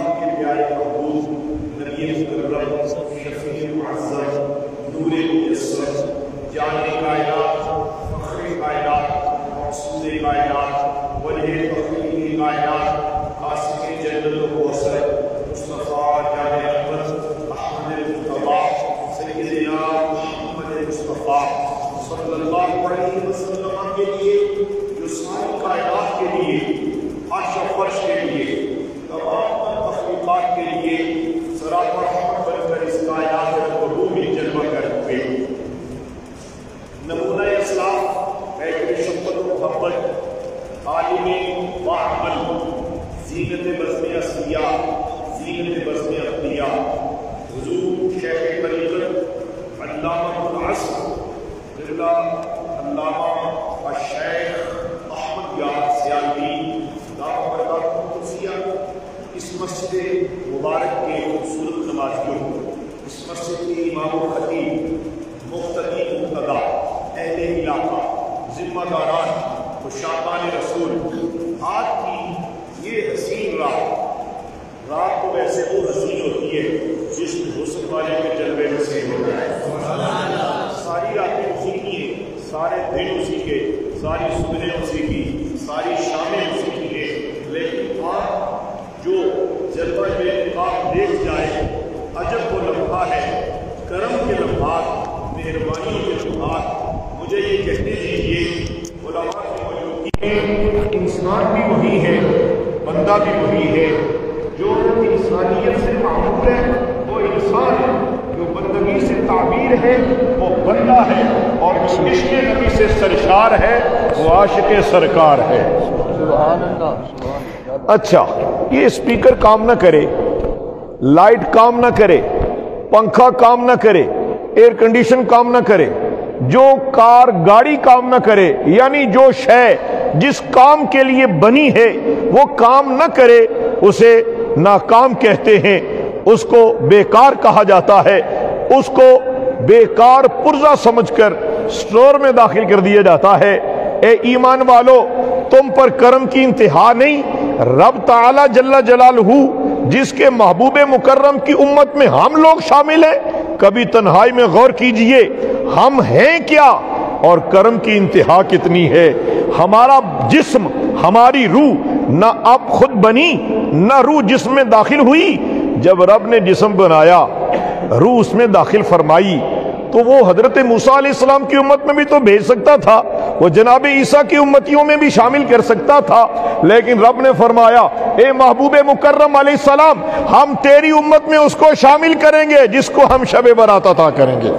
اللہ کے پیارے محبوب نبی مکرم شفیع معظم نور میسر جان کائنات فخر کائنات مقصود کائنات وجہ تخلیق کائنات قاسم جنت و کوثر مصطفیٰ جان احمد احمد مصطفیٰ سیدنا محمد مصطفیٰ صلی اللہ علیہ وسلم کے لیے جو ساری کائنات کے لیے عرش و فرش کے لیے تمام تخلیقات کے لیے سراپا رحمت بن کر اس کائنات کو روحی جلوہ کر ہوئے نمونہ اسلام ایک شفقت و محبت عالم وعمل زینت بزم اصلیاء زینت بزم اقلیاء حضور شیخ طریقت علامہ العصر علامہ الشیخ احمد یار سیالوی دعوت برکات قدسیہ اس مسجد مبارک کے خوبصورت نمازیوں اس مسجد کے امام و خطیب مقتدی مقتدا اہل علاقہ ذمہ داران مشاقان رسول آج کی یہ حسین رات تو ویسے وہ حسین ہوتی ہے جس میں حسن والے کے جلوے نصیب ہوتا ہے ساری راتیں اسی کی ہیں سارے دن اسی کے ساری صبحیں اسی کی ساری شامیں اسی کی ہیں لیکن آپ جو جلوہ بے نقاب دیکھ جائے عجب وہ لمحہ ہے کرم کے لمحات مہربانی کے لمحات مجھے یہ کہنے دیجیے علماء کی موجودگی انسان بھی وہی ہے بندہ بھی وہی ہے جو انسانیت سے معمول ہے وہ انسان ہے جو بندگی سے تعبیر ہے وہ بندہ ہے اور جو عشق نبی سے سرشار ہے وہ عاشق سرکار ہے اچھا یہ اسپیکر کام نہ کرے لائٹ کام نہ کرے پنکھا کام نہ کرے ایئر کنڈیشن کام نہ کرے جو کار گاڑی کام نہ کرے یعنی جو شے جس کام کے لیے بنی ہے وہ کام نہ کرے اسے ناکام کہتے ہیں اس کو بیکار کہا جاتا ہے اس کو بیکار پرزہ سمجھ کر سٹور میں داخل کر دیا جاتا ہے اے ایمان والو تم پر کرم کی انتہا نہیں رب تعالی جل جلالہ جس کے محبوب مکرم کی امت میں ہم لوگ شامل ہیں کبھی تنہائی میں غور کیجئے ہم ہیں کیا اور کرم کی انتہا کتنی ہے ہمارا جسم ہماری روح نہ اب خود بنی نہ روح جسم میں داخل ہوئی جب رب نے جسم بنایا روح اس میں داخل فرمائی تو وہ حضرت موسیٰ علیہ السلام کی امت میں بھی تو بھیج سکتا تھا وہ جناب عیسیٰ کی امتیوں میں بھی شامل کر سکتا تھا لیکن رب نے فرمایا اے محبوب مکرم علیہ السلام ہم تیری امت میں اس کو شامل کریں گے جس کو ہم شب برات عطا کریں گے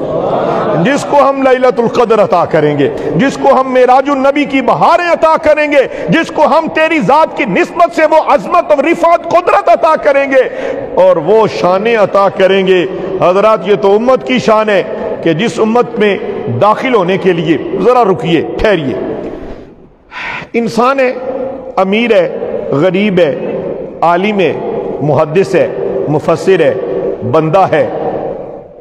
جس کو ہم لیلۃ القدر عطا کریں گے جس کو ہم معراج النبی کی بہاریں عطا کریں گے جس کو ہم تیری ذات کی نسبت سے وہ عظمت اور رفعت قدرت عطا کریں گے اور وہ شانیں عطا کریں گے حضرات یہ تو امت کی شان ہے کہ جس امت میں داخل ہونے کے لیے ذرا رکیے ٹھہریے انسان ہے امیر ہے غریب ہے عالم ہے محدث ہے مفسر ہے بندہ ہے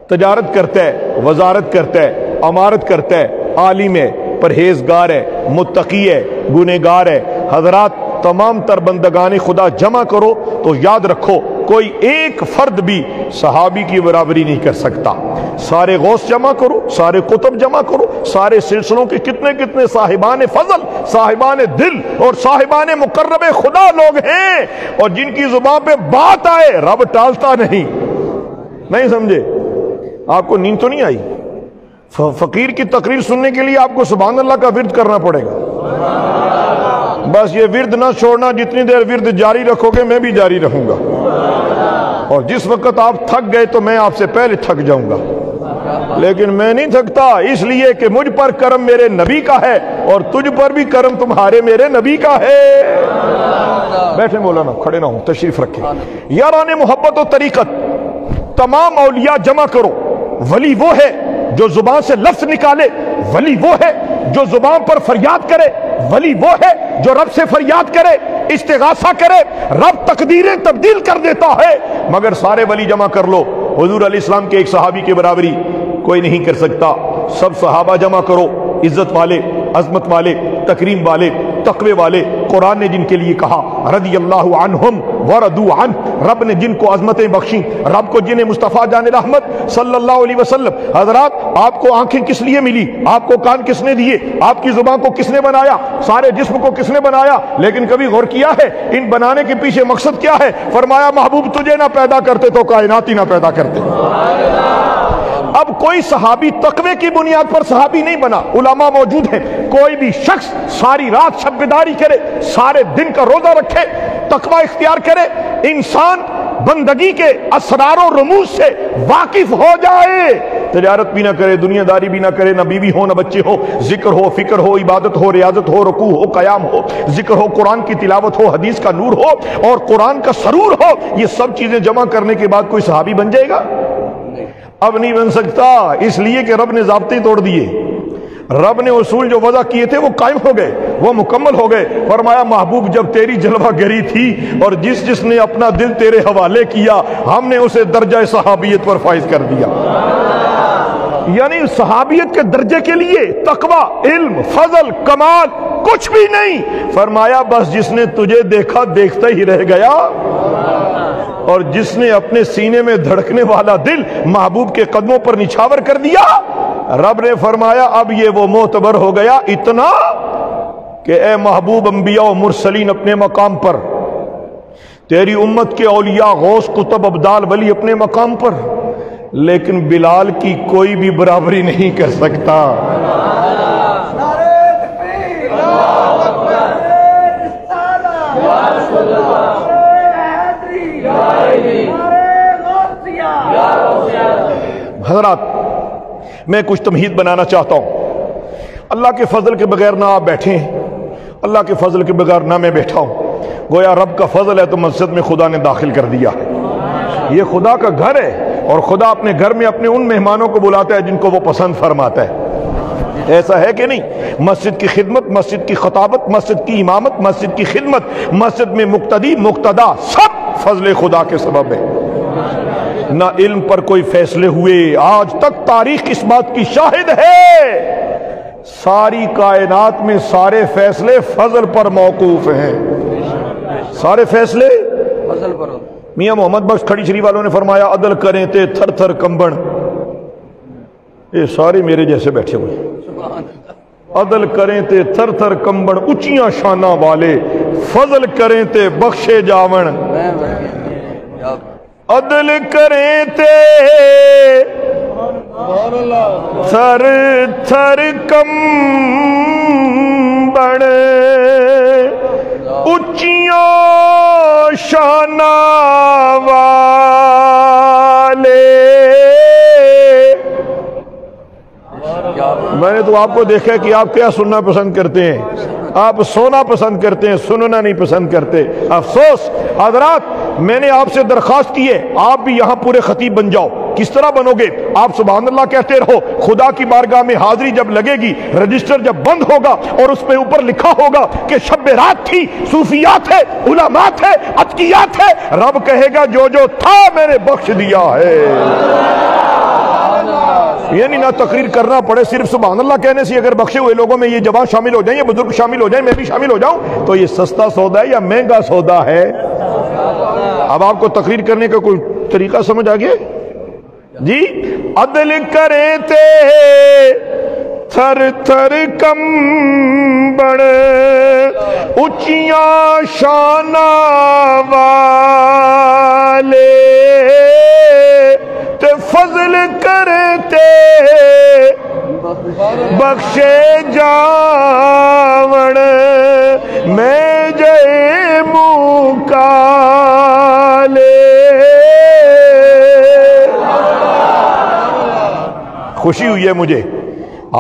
تجارت کرتا ہے وزارت کرتا ہے امارت کرتا ہے عالم ہے پرہیزگار ہے متقی ہے گنہگار ہے حضرات تمام تر بندگان خدا جمع کرو تو یاد رکھو کوئی ایک فرد بھی صحابی کی برابری نہیں کر سکتا سارے غوث جمع کرو سارے قطب جمع کرو سارے سلسلوں کے کتنے کتنے صاحبان فضل صاحبان دل اور صاحبان مقرب خدا لوگ ہیں اور جن کی زبان پہ بات آئے رب ٹالتا نہیں سمجھے آپ کو نیند تو نہیں آئی فقیر کی تقریر سننے کے لیے آپ کو سبحان اللہ کا ورد کرنا پڑے گا بس یہ ورد نہ چھوڑنا جتنی دیر ورد جاری رکھو گے میں بھی جاری رہوں گا اور جس وقت آپ تھک گئے تو میں آپ سے پہلے تھک جاؤں گا لیکن میں نہیں تھکتا اس لیے کہ مجھ پر کرم میرے نبی کا ہے اور تجھ پر بھی کرم تمہارے میرے نبی کا ہے بیٹھے مولانا کھڑے نہ ہوں تشریف رکھیں یاران محبت و طریقت تمام اولیاء جمع کرو ولی وہ ہے جو زبان سے لفظ نکالے ولی وہ ہے جو زبان پر فریاد کرے ولی وہ ہے جو رب سے فریاد کرے استغاثہ کرے رب تقدیریں تبدیل کر دیتا ہے مگر سارے ولی جمع کر لو حضور علیہ السلام کے ایک صحابی کی برابری کوئی نہیں کر سکتا سب صحابہ جمع کرو عزت والے عظمت والے تکریم والے تقوی والے قرآن نے جن کے لیے کہا رضی اللہ عنہم ورضوا عنہ، رب نے جن کو عظمتیں بخشیں، رب کو جنہیں مصطفیٰ جان رحمت صلی اللہ علیہ وسلم، حضرات آپ کو آنکھیں کس لیے ملی، آپ کو کان کس نے دیے، آپ کی زبان کو کس نے بنایا، سارے جسم کو کس نے بنایا، لیکن کبھی غور کیا ہے ان بنانے کے پیچھے مقصد کیا ہے؟ فرمایا محبوب تجھے نہ پیدا کرتے تو کائنات ہی نہ پیدا کرتے۔ اب کوئی صحابی تقوی کی بنیاد پر صحابی نہیں بنا، علماء موجود ہیں، کوئی بھی شخص ساری رات شب بیداری کرے، سارے دن کا روزہ رکھے، تقوی اختیار کرے، انسان بندگی کے اسرار و رموز سے واقف ہو جائے، تجارت بھی نہ کرے، دنیا داری بھی نہ کرے، نہ بیوی ہو نہ بچے ہو، ذکر ہو، فکر ہو، عبادت ہو، ریاضت ہو، رکوع ہو، قیام ہو، ذکر ہو، قرآن کی تلاوت ہو، حدیث کا نور ہو اور قرآن کا سرور ہو، یہ سب چیزیں جمع کرنے کے بعد کوئی صحابی بن جائے گا؟ اب نہیں بن سکتا، اس لیے کہ رب نے ضابطے توڑ دیے، رب نے اصول جو وضع کیے تھے وہ قائم ہو گئے، وہ مکمل ہو گئے۔ فرمایا محبوب جب تیری جلوہ گری تھی اور جس نے اپنا دل تیرے حوالے کیا، ہم نے اسے درجہ صحابیت پر فائز کر دیا۔ یعنی صحابیت کے درجے کے لیے تقوی، علم، فضل، کمال کچھ بھی نہیں، فرمایا بس جس نے تجھے دیکھا دیکھتا ہی رہ گیا، اور جس نے اپنے سینے میں دھڑکنے والا دل محبوب کے قدموں پر نچھاور کر دیا، رب نے فرمایا اب یہ وہ معتبر ہو گیا، اتنا کہ اے محبوب انبیاء و مرسلین اپنے مقام پر، تیری امت کے اولیاء غوث قطب ابدال ولی اپنے مقام پر، لیکن بلال کی کوئی بھی برابری نہیں کر سکتا۔ حضرات میں کچھ تمہید بنانا چاہتا ہوں، اللہ کے فضل کے بغیر نہ آپ بیٹھے ہیں، اللہ کے فضل کے بغیر نہ میں بیٹھا ہوں، گویا رب کا فضل ہے تو مسجد میں خدا نے داخل کر دیا ہے، یہ خدا کا گھر ہے، اور خدا اپنے گھر میں اپنے ان مہمانوں کو بلاتا ہے جن کو وہ پسند فرماتا ہے۔ ایسا ہے کہ نہیں؟ مسجد کی خدمت، مسجد کی خطابت، مسجد کی امامت، مسجد کی خدمت، مسجد میں مقتدی مقتدا، سب فضل خدا کے سبب ہے۔ نہ علم پر کوئی فیصلے ہوئے، آج تک تاریخ اس بات کی شاہد ہے، ساری کائنات میں سارے فیصلے فضل پر موقوف ہیں، سارے فیصلے فضل پر۔ میاں محمد بخش کھڑی شریف والوں نے فرمایا عدل کریں تے تھر تھر کمبن، یہ سارے میرے جیسے بیٹھے ہوئے، عدل کریں تے تھر تھر کمبن، اونچیاں شانہ والے، فضل کریں تے بخشے جاون، عدل کریں تے تھر تھر کمبن، اونچیاں شانہ والے۔ میں نے تو آپ کو دیکھا کہ آپ کیا سننا پسند کرتے ہیں، آپ سونا پسند کرتے ہیں، سننا نہیں پسند کرتے۔ افسوس حضرات، میں نے آپ سے درخواست کی ہے آپ بھی یہاں پورے خطیب بن جاؤ۔ کس طرح بنو گے؟ آپ سبحان اللہ کہتے رہو، خدا کی بارگاہ میں حاضری جب لگے گی، رجسٹر جب بند ہوگا اور اس پہ اوپر لکھا ہوگا کہ شب رات تھی، صوفیات ہے، علماء ہے، اتقیات ہے، رب کہے گا جو جو تھا میں نے بخش دیا ہے۔ یعنی نہ تقریر کرنا پڑے، صرف سبحان اللہ کہنے سے اگر بخشے ہوئے لوگوں میں یہ جوان شامل ہو جائیں، یہ بزرگ شامل ہو جائیں، میں بھی شامل ہو جاؤں، تو یہ سستا سودا ہے یا مہنگا سودا ہے؟ اب آپ کو تقریر کرنے کا کوئی طریقہ سمجھ آ گیا جی؟ عدل کریں تے تھر تھر کمبن، اونچیاں شانہ والے، تے فضل کریں تے بخشے جاون، میں جے منہ کالے۔ خوشی ہوئی ہے مجھے،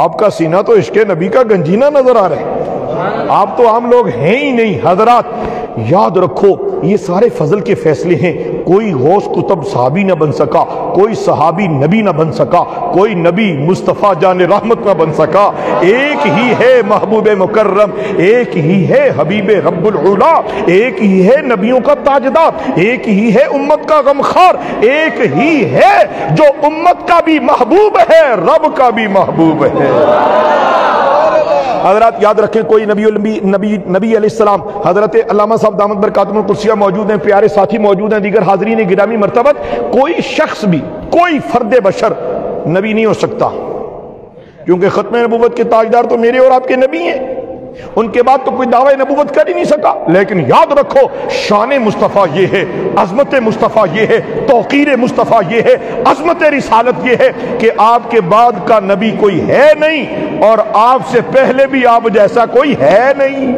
آپ کا سینہ تو عشق نبی کا گنجینہ نظر آ رہا ہے، آپ تو عام لوگ ہیں ہی نہیں۔ حضرات یاد رکھو یہ سارے فضل کے فیصلے ہیں، کوئی غوث قطب صحابی نہ بن سکا، کوئی صحابی نبی نہ بن سکا، کوئی نبی مصطفیٰ جان رحمت نہ بن سکا، ایک ہی ہے محبوب مکرم، ایک ہی ہے حبیب رب العلا، ایک ہی ہے نبیوں کا تاجدار، ایک ہی ہے امت کا غمخوار، ایک ہی ہے جو امت کا بھی محبوب ہے، رب کا بھی محبوب ہے۔ حضرات یاد رکھیں کوئی نبی علیہ السلام حضرت علامہ صاحب دامت برکاتہم القدسیہ موجود ہیں، پیارے ساتھی موجود ہیں، دیگر حاضرین گرامی مرتبت، کوئی شخص بھی کوئی فرد بشر نبی نہیں ہو سکتا، کیونکہ ختم نبوت کے تاجدار تو میرے اور آپ کے نبی ہیں، ان کے بعد تو کوئی دعوی نبوت کر ہی نہیں سکا۔ لیکن یاد رکھو شان مصطفیٰ یہ ہے، عظمت مصطفیٰ یہ ہے، توقیر مصطفیٰ یہ ہے، عظمت رسالت یہ ہے کہ آپ کے بعد کا نبی کوئی ہے نہیں، اور آپ سے پہلے بھی آپ جیسا کوئی ہے نہیں۔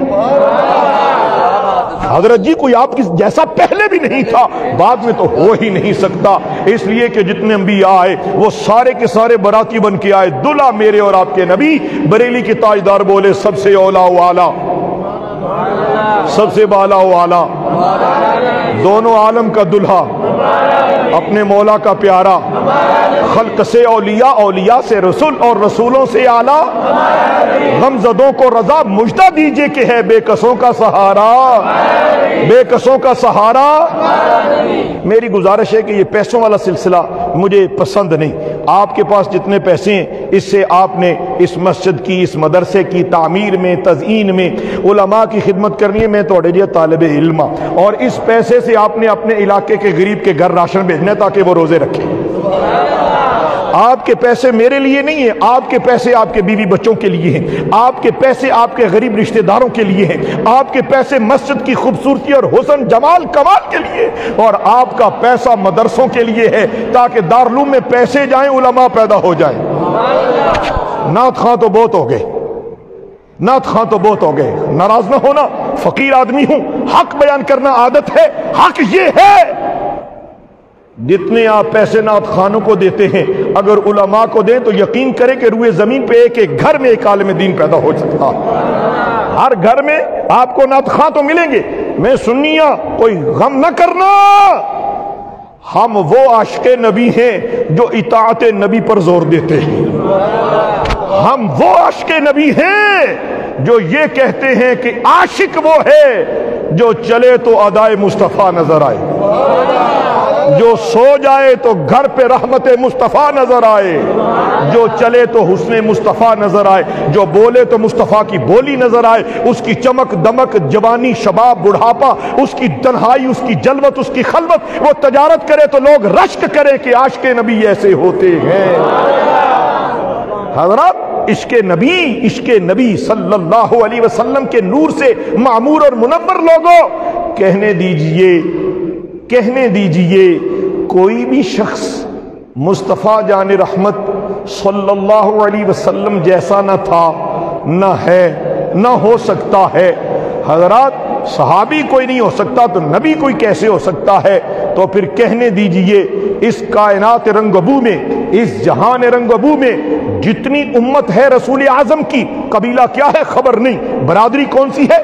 حضرت جی کوئی آپ کی جیسا پہلے بھی نہیں تھا، بعد میں تو ہو ہی نہیں سکتا، اس لیے کہ جتنے انبیاء آئے وہ سارے کے سارے براتی بن کے آئے، دلہا میرے اور آپ کے نبی۔ بریلی کے تاجدار بولے سب سے اولا و اعلیٰ، سب سے بالا و اعلیٰ، دونوں عالم کا دلہا، اپنے مولا کا پیارا، خلق سے اولیاء، اولیاء سے رسول، اور رسولوں سے اعلیٰ، غمزدوں کو رضا مجدہ دیجئے کہ ہے بے کسوں کا سہارا، بے کسوں کا سہارا۔ میری گزارش ہے کہ یہ پیسوں والا سلسلہ مجھے پسند نہیں۔ آپ کے پاس جتنے پیسے ہیں اس سے آپ نے اس مسجد کی، اس مدرسے کی تعمیر میں، تزئین میں، علماء کی خدمت کرنی ہے۔ میں توڑے لیا طالب علم، اور اس پیسے سے آپ نے اپنے علاقے کے غریب کے گھر راشن بھیجنا ہے تاکہ وہ روزے رکھیں۔ آپ کے پیسے میرے لیے نہیں ہیں، آپ کے پیسے آپ کے بیوی بچوں کے لیے ہیں، آپ کے پیسے آپ کے غریب رشتہ داروں کے لیے ہیں، آپ کے پیسے مسجد کی خوبصورتی اور حسن جمال کمال کے لیے، اور آپ کا پیسہ مدرسوں کے لیے ہے تاکہ دارالعلوم میں پیسے جائیں، علماء پیدا ہو جائیں۔ نعت خواں تو بہت ہو گئے، نعت خواں تو بہت ہو گئے، ناراض نہ ہونا، فقیر آدمی ہوں، حق بیان کرنا عادت ہے۔ حق یہ ہے جتنے آپ پیسے نعت خانوں کو دیتے ہیں اگر علماء کو دیں تو یقین کریں کہ روئے زمین پہ ایک ایک گھر میں ایک عالم دین پیدا ہو سکتا۔ ہر گھر میں آپ کو نعت خواں تو ملیں گے۔ میں سنیاں کوئی غم نہ کرنا، ہم وہ عاشق نبی ہیں جو اطاعت نبی پر زور دیتے ہیں، ہم وہ عاشق نبی ہیں جو یہ کہتے ہیں کہ عاشق وہ ہے جو چلے تو ادائے مصطفیٰ نظر آئے، جو سو جائے تو گھر پہ رحمت مصطفیٰ نظر آئے، جو چلے تو حسن مصطفیٰ نظر آئے، جو بولے تو مصطفیٰ کی بولی نظر آئے، اس کی چمک دمک، جوانی شباب بڑھاپا، اس کی تنہائی، اس کی جلوت، اس کی خلوت، وہ تجارت کرے تو لوگ رشک کرے کہ عاشق نبی ایسے ہوتے ہیں۔ حضرات عشق نبی صلی اللہ علیہ وسلم کے نور سے معمور اور منور لوگوں، کہنے دیجئے کوئی بھی شخص مصطفیٰ جان رحمت صلی اللہ علیہ وسلم جیسا نہ تھا، نہ ہے، نہ ہو سکتا ہے۔ حضرات صحابی کوئی نہیں ہو سکتا تو نبی کوئی کیسے ہو سکتا ہے؟ تو پھر کہنے دیجئے اس کائنات رنگبو میں، اس جہان رنگبو میں جتنی امت ہے رسول اعظم کی، قبیلہ کیا ہے خبر نہیں، برادری کون سی ہے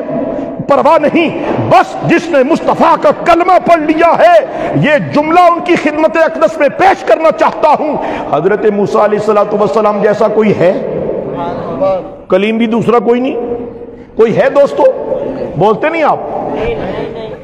پرواہ نہیں، بس جس نے مصطفیٰ کا کلمہ پڑھ لیا ہے، یہ جملہ ان کی خدمت اقدس میں پیش کرنا چاہتا ہوں۔ حضرت موسیٰ علیہ السلام جیسا کوئی ہے؟ کلیم بھی دوسرا کوئی نہیں، کوئی ہے دوستو؟ بولتے نہیں آپ؟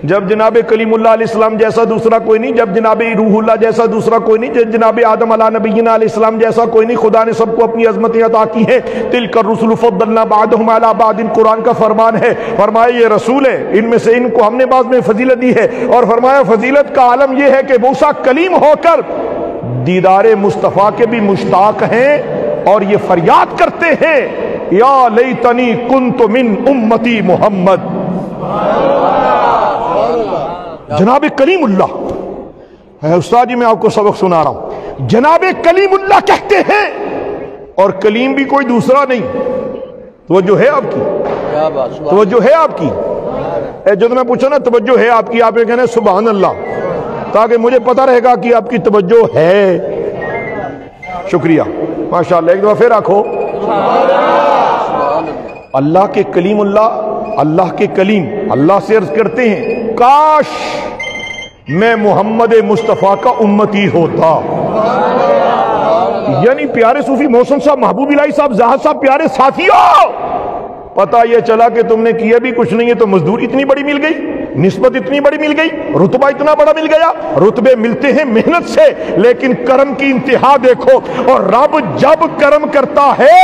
جب جناب کلیم اللہ علیہ السلام جیسا دوسرا کوئی نہیں، جب جناب روح اللہ جیسا دوسرا کوئی نہیں، جب جناب آدم علیہ نبینا علیہ السلام جیسا کوئی نہیں۔ خدا نے سب کو اپنی عظمتیں عطا کی ہیں۔ تلک الرسل فضلنا بعضهم علی بعض، قرآن کا فرمان ہے، فرمایا یہ رسول ہے، ان میں سے ان کو ہم نے بعض میں فضیلت دی ہے، اور فرمایا فضیلت کا عالم یہ ہے کہ موسیٰ کلیم ہو کر دیدار مصطفیٰ کے بھی مشتاق ہیں، اور یہ فریاد کرتے ہیں یا لیتنی کنت من امتی محمد۔ جناب کلیم اللہ، استاد جی میں آپ کو سبق سنا رہا ہوں، جناب کلیم اللہ کہتے ہیں، اور کلیم بھی کوئی دوسرا نہیں۔ توجہ ہے آپ کی؟ توجہ ہے آپ کی؟ جب میں پوچھا نا توجہ ہے آپ کی، آپ یہ کہنا سبحان اللہ، تاکہ مجھے پتہ رہے گا کہ آپ کی توجہ ہے۔ شکریہ، ماشاءاللہ۔ ایک دفعہ پھر آنکھو، اللہ کے کلیم اللہ کے کلیم اللہ سے عرض کرتے ہیں کاش میں محمد مصطفیٰ کا امتی ہوتا۔ یعنی پیارے صوفی محسن صاحب، محبوب الہی صاحب، زاہد صاحب، پیارے ساتھیوں، پتہ یہ چلا کہ تم نے کیا بھی کچھ نہیں ہے تو مزدوری اتنی بڑی مل گئی، نسبت اتنی بڑی مل گئی، رتبہ اتنا بڑا مل گیا۔ رتبے ملتے ہیں محنت سے، لیکن کرم کی انتہا دیکھو، اور رب جب کرم کرتا ہے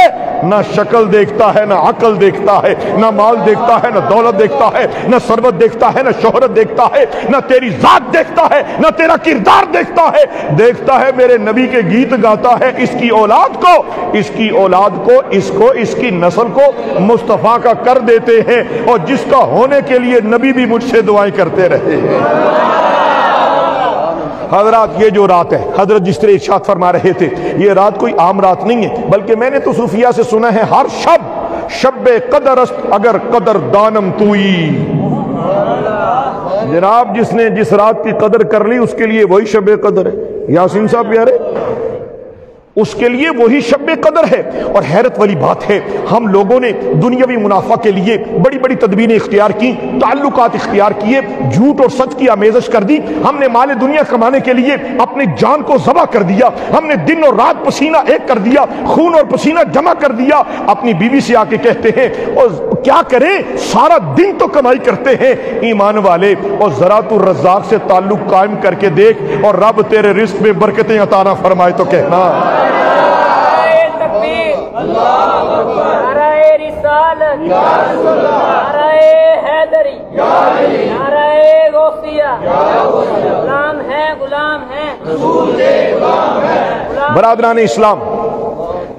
نہ شکل دیکھتا ہے، نہ عقل دیکھتا ہے، نہ مال دیکھتا ہے، نہ دولت دیکھتا ہے، نہ ثروت دیکھتا ہے، نہ شہرت دیکھتا ہے، نہ تیری ذات دیکھتا ہے، نہ تیرا کردار دیکھتا ہے، دیکھتا ہے میرے نبی کے گیت گاتا ہے، اس کی اولاد کو، اس کی اولاد کو، اس کو، اس کی نسل کو مصطفیٰ کا کر دیتے ہیں، اور جس کا ہونے کے لیے نبی بھی مجھ سے دعائیں کرتے رہے ہیں۔ حضرات یہ جو رات ہے، حضرت جس طرح ارشاد فرما رہے تھے، یہ رات کوئی عام رات نہیں ہے، بلکہ میں نے تو صوفیہ سے سنا ہے ہر شب قدر است اگر قدر دانم توئی۔ جناب جس نے جس رات کی قدر کر لی اس کے لیے وہی شب قدر ہے۔ یاسین صاحب پیارے، اس کے لیے وہی شب قدر ہے۔ اور حیرت والی بات ہے، ہم لوگوں نے دنیاوی منافع کے لیے بڑی بڑی تدبیریں اختیار کی، تعلقات اختیار کیے، جھوٹ اور سچ کی آمیزش کر دی، ہم نے مال دنیا کمانے کے لیے اپنی جان کو ذبح کر دیا، ہم نے دن اور رات پسینہ ایک کر دیا، خون اور پسینہ جمع کر دیا۔ اپنی بیوی سے آ کے کہتے ہیں اور کیا کریں، سارا دن تو کمائی کرتے ہیں۔ ایمان والے، اور ذرا تو رزاق سے تعلق قائم کر کے دیکھ، اور رب تیرے رزق میں برکتیں عطا نہ فرمائے تو کہنا نعرہ رسالت، نعرہ حیدری، نعرہ غوثیہ، غلام ہے، غلام ہے، برادران اسلام،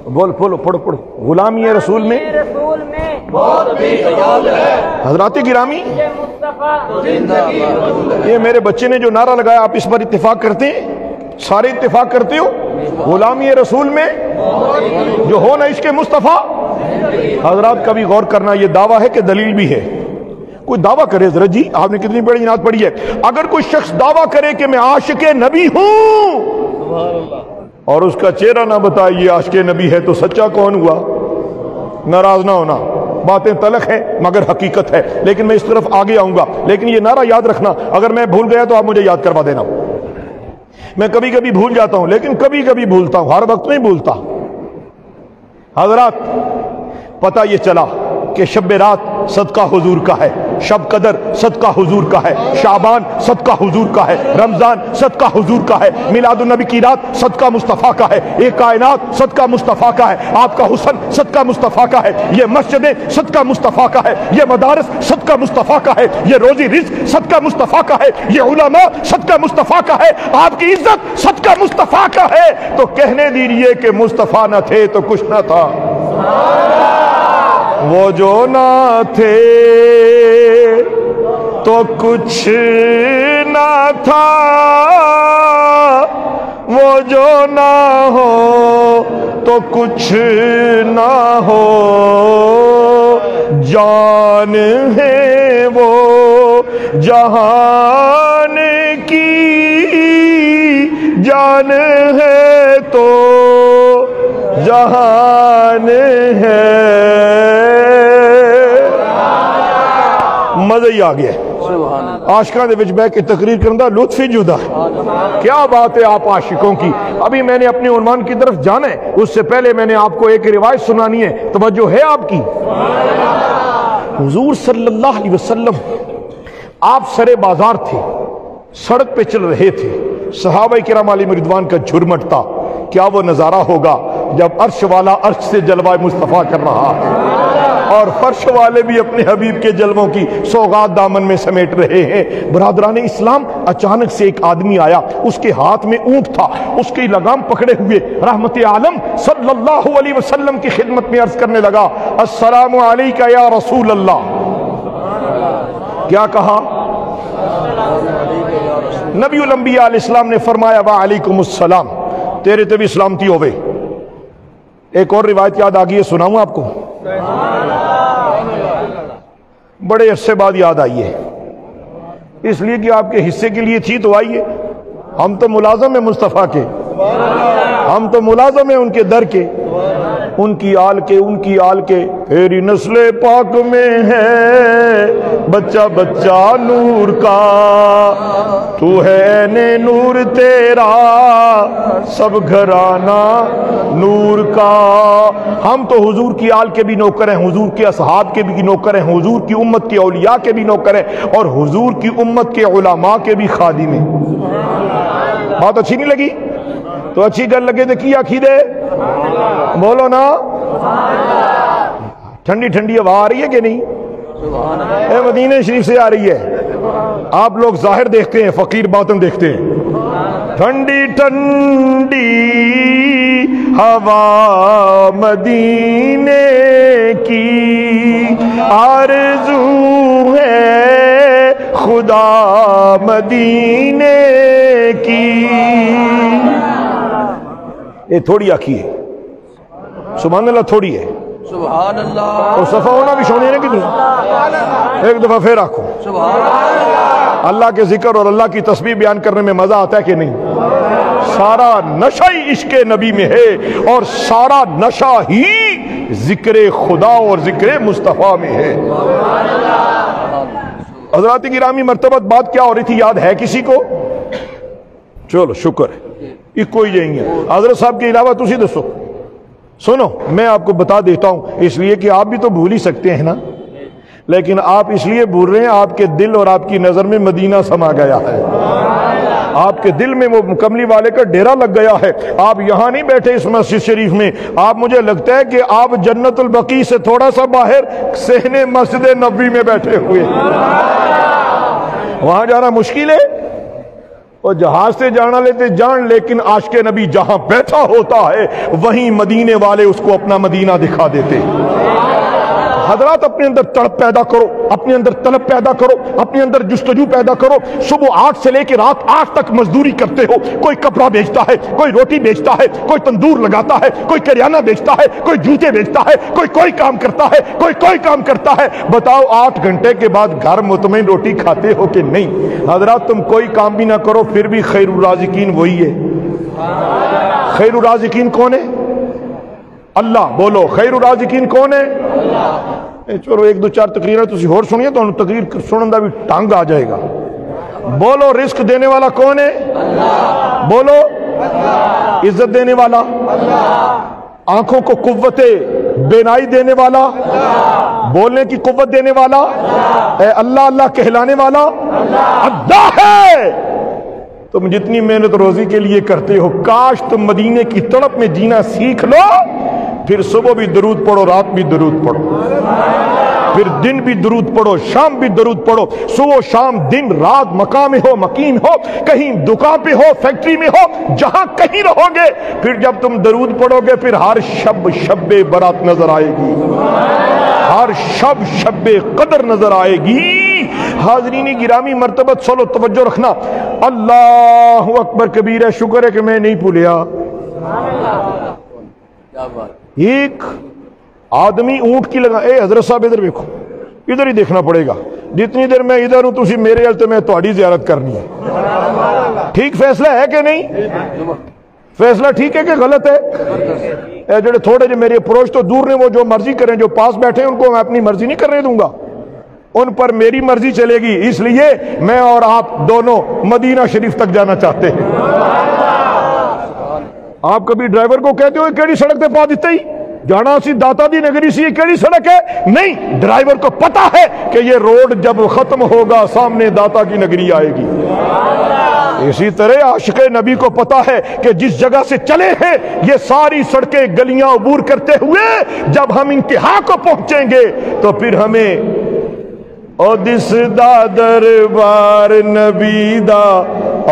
بولو پڑھو، غلامی رسول میں حضرات گرامی، یہ میرے بچے نے جو نعرہ لگایا آپ اس پر اتفاق کرتے ہیں؟ سارے اتفاق کرتے ہو؟ غلامی رسول میں جو ہو نہ عشق مصطفیٰ۔ حضرات کبھی غور کرنا، یہ دعویٰ ہے کہ دلیل بھی ہے؟ کوئی دعویٰ کرے ذرا جی، آپ نے کتنی بڑی نعت پڑھی ہے، اگر کوئی شخص دعویٰ کرے کہ میں عاشق نبی ہوں اور اس کا چہرہ نہ بتائے یہ عاشق نبی ہے تو سچا کون ہوا؟ ناراض نہ ہونا، باتیں تلخ ہیں مگر حقیقت ہے، لیکن میں اس طرف آگے آؤں گا۔ لیکن یہ نعرہ یاد رکھنا، اگر میں بھول گیا تو آپ مجھے یاد کروا دینا۔ میں کبھی کبھی بھول جاتا ہوں، لیکن کبھی کبھی بھولتا ہوں، ہر وقت نہیں بھولتا۔ حضرات پتہ یہ چلا کہ شب رات صدقہ حضور کا ہے، شب قدر صدقہ حضور کا ہے، شعبان صدقہ حضور کا ہے، رمضان صدقہ حضور کا ہے، میلاد النبی کی رات صدقہ مصطفیٰ کا ہے، یہ کائنات صدقہ مصطفیٰ کا ہے، آپ کا حسن صدقہ مصطفیٰ کا ہے، یہ مسجدیں صدقہ مصطفیٰ کا ہے، یہ مدارس صدقہ مصطفیٰ کا ہے، یہ روزی رزق صدقہ مصطفیٰ کا ہے، یہ علماء صدقہ مصطفیٰ کا ہے، آپ کی عزت صدقہ مصطفیٰ کا ہے۔ تو کہنے دیجئے کہ مصطفیٰ نہ تھے تو کچھ نہ تھا، وہ جو نہ تھے تو کچھ نہ تھا، وہ جو نہ ہو تو کچھ نہ ہو، جان ہے وہ جہان کی، جان ہے تو جہان ہے۔ مزہ ہی آ گیا، عاشقاں دے وچ بیٹھ کے تقریر کرن دا لطف ہی جدا ہے۔ کیا بات ہے آپ عاشقوں کی۔ ابھی میں نے اپنے عنوان کی طرف جانا ہے، اس سے پہلے میں نے آپ کو ایک روایت سنانی ہے، توجہ ہے آپ کی؟ حضور صلی اللہ علیہ وسلم آپ سرے بازار تھے، سڑک پہ چل رہے تھے، صحابہ کرام علیہم رضوان کا جھرمٹ تھا۔ کیا وہ نظارہ ہوگا جب عرش والا عرش سے جلوہ مصطفیٰ کر رہا ہے اور فرش والے بھی اپنے حبیب کے جلووں کی سوغات دامن میں سمیٹ رہے ہیں۔ برادران اسلام، اچانک سے ایک آدمی آیا، اس کے ہاتھ میں اونٹ تھا، اس کی لگام پکڑے ہوئے رحمت عالم صلی اللہ علیہ وسلم کی خدمت میں عرض کرنے لگا، السلام علیکہ یا رسول اللہ۔ کیا کہا؟ نبی الانبیاء علیہ السلام نے فرمایا وعلیکم السلام، تیرے تے بھی سلامتی ہوئے۔ ایک اور روایت یاد آگئی ہے، سناؤں آپ کو؟ بڑے عرصے بعد یاد آئی ہے، اس لیے کہ آپ کے حصے کے لیے تھی تو آئیے۔ ہم تو ملازم ہیں مصطفیٰ کے، ہم تو ملازم ہیں ان کے در کے، ان کی آل کے، ان کی آل کے۔ تیری نسل پاک میں ہے بچہ بچہ نور کا، تو ہے عین نور تیرا سب گھرانہ نور کا۔ ہم تو حضور کی آل کے بھی نوکر ہیں، حضور کے اصحاب کے بھی نوکر ہیں، حضور کی امت کے اولیاء کے بھی نوکر ہیں، اور حضور کی امت کے علماء کے بھی خادم ہیں۔ بات اچھی نہیں لگی؟ تو اچھی گل لگے تو کی آکھی دے، بولو نا، ٹھنڈی ٹھنڈی ہوا آ رہی ہے کہ نہیں؟ اے مدینہ شریف سے آ رہی ہے. آپ لوگ ظاہر دیکھتے ہیں، فقیر باطن دیکھتے ہیں. ٹھنڈی ٹھنڈی ہوا مدینے کی آرزو ہے خدا مدینے کی. یہ تھوڑی آخی ہے، سبحان اللہ تھوڑی ہے. سبحان اللہ. اور صفا ہونا بھی شونی ہے نا کتنی. ایک دفعہ پھر آنکھو. اللہ کے ذکر اور اللہ کی تسبیح بیان کرنے میں مزہ آتا ہے کہ نہیں؟ سارا نشہ ہی عشق نبی میں ہے، اور سارا نشہ ہی ذکر خدا اور ذکر مصطفیٰ میں ہے. حضرات گرامی مرتبت بات کیا ہو رہی تھی یاد ہے کسی کو؟ چلو شکر ہے. یہ کوئی جائیں گے حضرت صاحب کے علاوہ تسی دسو. سنو میں آپ کو بتا دیتا ہوں، اس لیے کہ آپ بھی تو بھول ہی سکتے ہیں نا، لیکن آپ اس لیے بھول رہے ہیں آپ کے دل اور آپ کی نظر میں مدینہ سما گیا ہے. آپ کے دل میں وہ کملی والے کا ڈیرا لگ گیا ہے. آپ یہاں نہیں بیٹھے اس مسجد شریف میں، آپ مجھے لگتا ہے کہ آپ جنت البقیع سے تھوڑا سا باہر صحن مسجد نبوی میں بیٹھے ہوئے. وہاں جانا مشکل ہے، اور جہاز سے جانا لیتے جان، لیکن عاشق نبی جہاں بیٹھا ہوتا ہے وہیں مدینے والے اس کو اپنا مدینہ دکھا دیتے. حضرات اپنے اندر تڑپ پیدا کرو، اپنے اندر طلب پیدا کرو، اپنے اندر جستجو پیدا کرو. صبح 8 سے لے کے رات 8 تک مزدوری کرتے ہو. کوئی کپڑا بیچتا ہے، کوئی روٹی بیچتا ہے، کوئی تندور لگاتا ہے، کوئی کریانہ بیچتا ہے، کوئی جوتے بیچتا ہے، کوئی کام کرتا ہے، کوئی کام کرتا ہے. بتاؤ 8 گھنٹے کے بعد گھر مطمئن روٹی کھاتے ہو کہ نہیں؟ حضرات تم کوئی کام بھی نہ کرو پھر بھی خیر الرازقین وہی ہے. خیر الرازقین کون ہے؟ اللہ. بولو خیر الرازقین کون ہے؟ چلو 1-2-4 تقریریں تسی اور سنیے تو تقریر سنن دا بھی ٹانگ آ جائے گا. بولو رزق دینے والا کون ہے؟ اللہ. بولو عزت دینے والا اللہ. آنکھوں کو قوت بینائی دینے والا اللہ. بولنے کی قوت دینے والا اللہ. اے اللہ اللہ کہلانے والا اللہ ہے. تم جتنی محنت روزی کے لیے کرتے ہو، کاش تم مدینے کی تڑپ میں جینا سیکھ لو. پھر صبح بھی درود پڑھو، رات بھی درود پڑھو، پھر دن بھی درود پڑھو، شام بھی درود پڑھو. صبح شام دن رات مقام میں ہو، مکین ہو، کہیں دکان پہ ہو، فیکٹری میں ہو، جہاں کہیں رہو گے، پھر جب تم درود پڑھو گے پھر ہر شب برات نظر آئے گی، ہر شب قدر نظر آئے گی. حاضرین گرامی مرتبت سولو توجہ رکھنا. اللہ اکبر کبیرہ. شکر ہے کہ میں نہیں بھولیا. ایک آدمی اونٹ کی لگا. اے حضرت صاحب ادھر دیکھو، ادھر ہی دیکھنا پڑے گا. جتنی دیر میں ادھر ہوں تسی میرے ال تو میں تہاڈی زیارت کرنی ہے. ٹھیک فیصلہ ہے کہ نہیں؟ فیصلہ ٹھیک ہے کہ غلط ہے؟ اے جڑے تھوڑے جو میرے اپروچ تو دور نے، وہ جو مرضی کریں، جو پاس بیٹھے ہیں ان کو میں اپنی مرضی نہیں کرنے دوں گا، ان پر میری مرضی چلے گی. اس لیے میں اور آپ دونوں مدینہ شریف تک جانا چاہتے ہیں. آپ کبھی ڈرائیور کو کہتے ہو کیڑی سڑک تے پا دیتے ہی جانا سی داتا دی نگری سی، یہ کیڑی سڑک ہے؟ نہیں، ڈرائیور کو پتا ہے کہ یہ روڈ جب ختم ہوگا سامنے داتا کی نگری آئے گی. اسی طرح عاشق نبی کو پتا ہے کہ جس جگہ سے چلے ہیں یہ ساری سڑکیں گلیاں عبور کرتے ہوئے جب ہم انتہا کو پہنچیں گے تو پھر ہمیں او دس دا دربار نبی دا،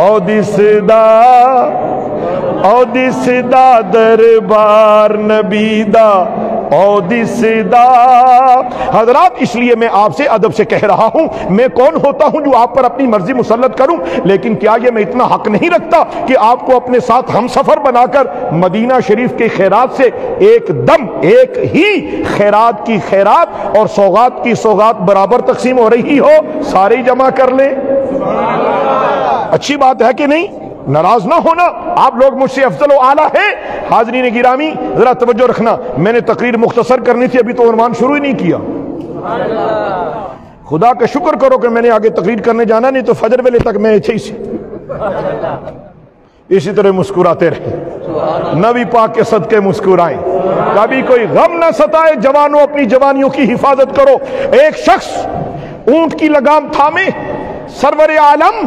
او دس دا دربار نبی دا، او دس دا. حضرات اس لیے میں آپ سے ادب سے کہہ رہا ہوں، میں کون ہوتا ہوں جو آپ پر اپنی مرضی مسلط کروں؟ لیکن کیا یہ میں اتنا حق نہیں رکھتا کہ آپ کو اپنے ساتھ ہم سفر بنا کر مدینہ شریف کے خیرات سے ایک دم ایک ہی خیرات کی خیرات اور سوغات کی سوغات برابر تقسیم ہو رہی ہو، سارے ہی جمع کر لیں؟ اچھی بات ہے کہ نہیں؟ ناراض نہ ہونا، آپ لوگ مجھ سے افضل و اعلیٰ ہیں. حاضرین گرامی ذرا توجہ رکھنا، میں نے تقریر مختصر کرنی تھی، ابھی تو عنوان شروع ہی نہیں کیا. خدا کا شکر کرو کہ میں نے آگے تقریر کرنے جانا، نہیں تو فجر ویلے تک میں اسی طرح مسکراتے رہے. نبی پاک کے صدقے مسکرائیں، کبھی کوئی غم نہ ستائے. جوانوں اپنی جوانیوں کی حفاظت کرو. ایک شخص اونٹ کی لگام تھامے سرور عالم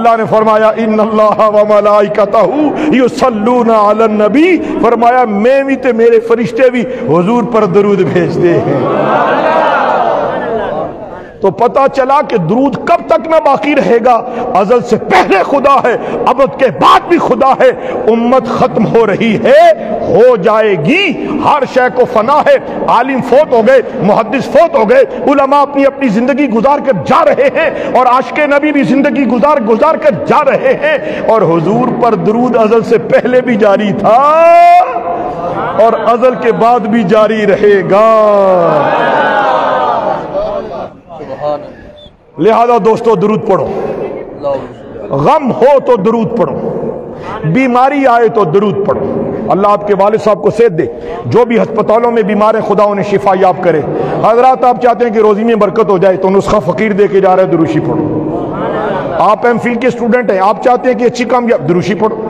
اللہ نے فرمایا ان اللہ و ملائکتہ یصلون علی النبی، فرمایا میں بھی تے میرے فرشتے بھی حضور پر درود بھیجتے ہیں۔ تو پتا چلا کہ درود کب تک نہ باقی رہے گا؟ ازل سے پہلے خدا ہے، ابد کے بعد بھی خدا ہے۔ امت ختم ہو رہی ہے، ہو جائے گی، ہر شے کو فنا ہے۔ عالم فوت ہو گئے، محدث فوت ہو گئے، علماء اپنی اپنی زندگی گزار کر جا رہے ہیں، اور عاشق نبی بھی زندگی گزار کر جا رہے ہیں، اور حضور پر درود ازل سے پہلے بھی جاری تھا اور ازل کے بعد بھی جاری رہے گا۔ لہذا دوستو درود پڑھو، غم ہو تو درود پڑھو، بیماری آئے تو درود پڑھو۔ اللہ آپ کے والد صاحب کو صحت دے، جو بھی ہسپتالوں میں بیمار ہیں خدا انہیں شفا یاب کرے۔ حضرات آپ چاہتے ہیں کہ روزی میں برکت ہو جائے تو نسخہ فقیر دے کے جا رہے ہیں، دروشی پڑھو۔ آپ ایم فل کے اسٹوڈنٹ ہیں، آپ چاہتے ہیں کہ اچھی کامیاب، دروشی پڑھو۔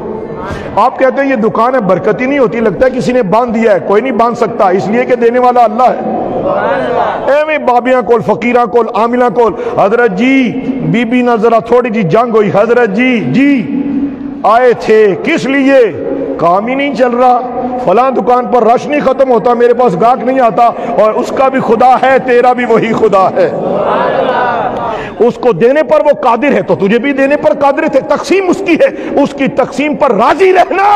آپ کہتے ہیں یہ دکان ہے برکت ہی نہیں ہوتی، لگتا ہے کسی نے باندھ دیا ہے، کوئی نہیں باندھ سکتا، اس لیے کہ دینے والا اللہ ہے۔ ایویں بابیاں کول، فقیراں کول، عاملہ کول، حضرت جی بی بی نہ ذرا تھوڑی جی جنگ ہوئی، حضرت جی آئے تھے کس لیے؟ کام ہی نہیں چل رہا، فلاں دکان پر رش نہیں ختم ہوتا، میرے پاس گاہک نہیں آتا، اور اس کا بھی خدا ہے، تیرا بھی وہی خدا ہے۔ اس کو دینے پر وہ قادر ہے تو تجھے بھی دینے پر قادر ہے، تقسیم اس کی ہے، اس کی تقسیم پر راضی رہنا۔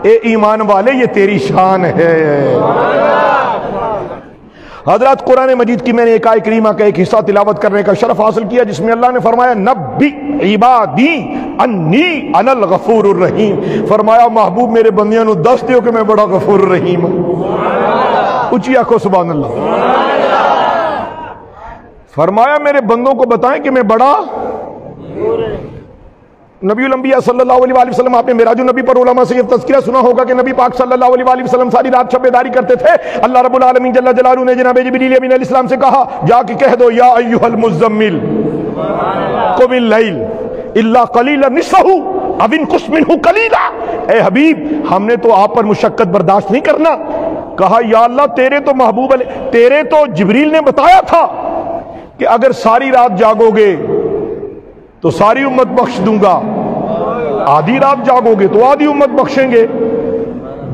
اے ایمان والے یہ تیری شان ہے۔ حضرات قرآن مجید کی میں نے ایک آیت کریمہ کا ایک حصہ تلاوت کرنے کا شرف حاصل کیا، جس میں اللہ نے فرمایا نبی عبادی انی انا الغفور الرحیم، فرمایا محبوب میرے بندیاں نو دس دیو کہ میں بڑا غفور الرحیم ہوں۔ اونچی آنکھوں سبحان اللہ۔ فرمایا میرے بندوں کو بتائیں کہ میں بڑا۔ نبی الانبیاء صلی اللہ علیہ وآلہ وسلم، آپ نے معراج النبی پر علماء سے یہ تذکرہ سنا ہوگا کہ نبی پاک صلی اللہ علیہ وآلہ وسلم ساری رات شب بیداری کرتے تھے۔ اللہ رب العالمین جل جلالہ نے جناب جبریل امین علیہ السلام سے کہا جا کے کہہ دو یا ایھا المزمل قم اللیل الا قلیلا نصفہ او انقص منہ قلیلا، اے حبیب ہم نے تو آپ پر مشقت برداشت نہیں کرنا۔ کہا یا اللہ تیرے تو محبوب علیہ، تیرے تو جبریل نے بتایا تھا کہ اگر ساری رات جاگو گے تو ساری امت بخش دوں گا، آدھی رات جاگو گے تو آدھی امت بخشیں گے،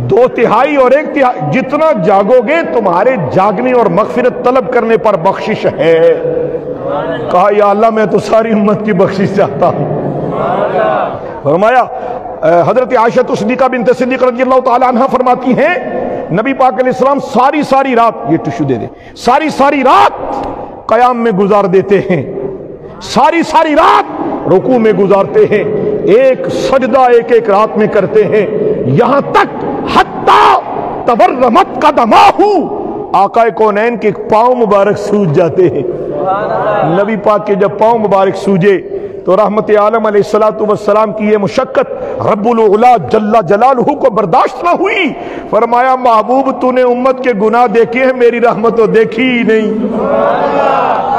2/3 اور 1/3 جتنا جاگو گے تمہارے جاگنے اور مغفرت طلب کرنے پر بخشش ہے۔ کہا یا اللہ میں تو ساری امت کی بخشش چاہتا ہوں۔ فرمایا حضرت عائشہ صدیقہ بنت صدیق رضی اللہ تعالی عنہ فرماتی ہیں نبی پاک علیہ السلام ساری رات، یہ ٹشو دے دے، ساری رات قیام میں گزار دیتے ہیں، ساری رات رکوع میں گزارتے ہیں، ایک سجدہ ایک رات میں کرتے ہیں، یہاں تک حتی تورمت قدماہ، آقا کونین کے پاؤں مبارک سوج جاتے ہیں۔ نبی پاک کے جب پاؤں مبارک سوجے تو رحمت عالم علیہ السلام کی یہ مشقت رب العلا جل جلالہ کو برداشت نہ ہوئی۔ فرمایا محبوب تو نے امت کے گناہ دیکھے ہیں، میری رحمت تو دیکھی ہی نہیں۔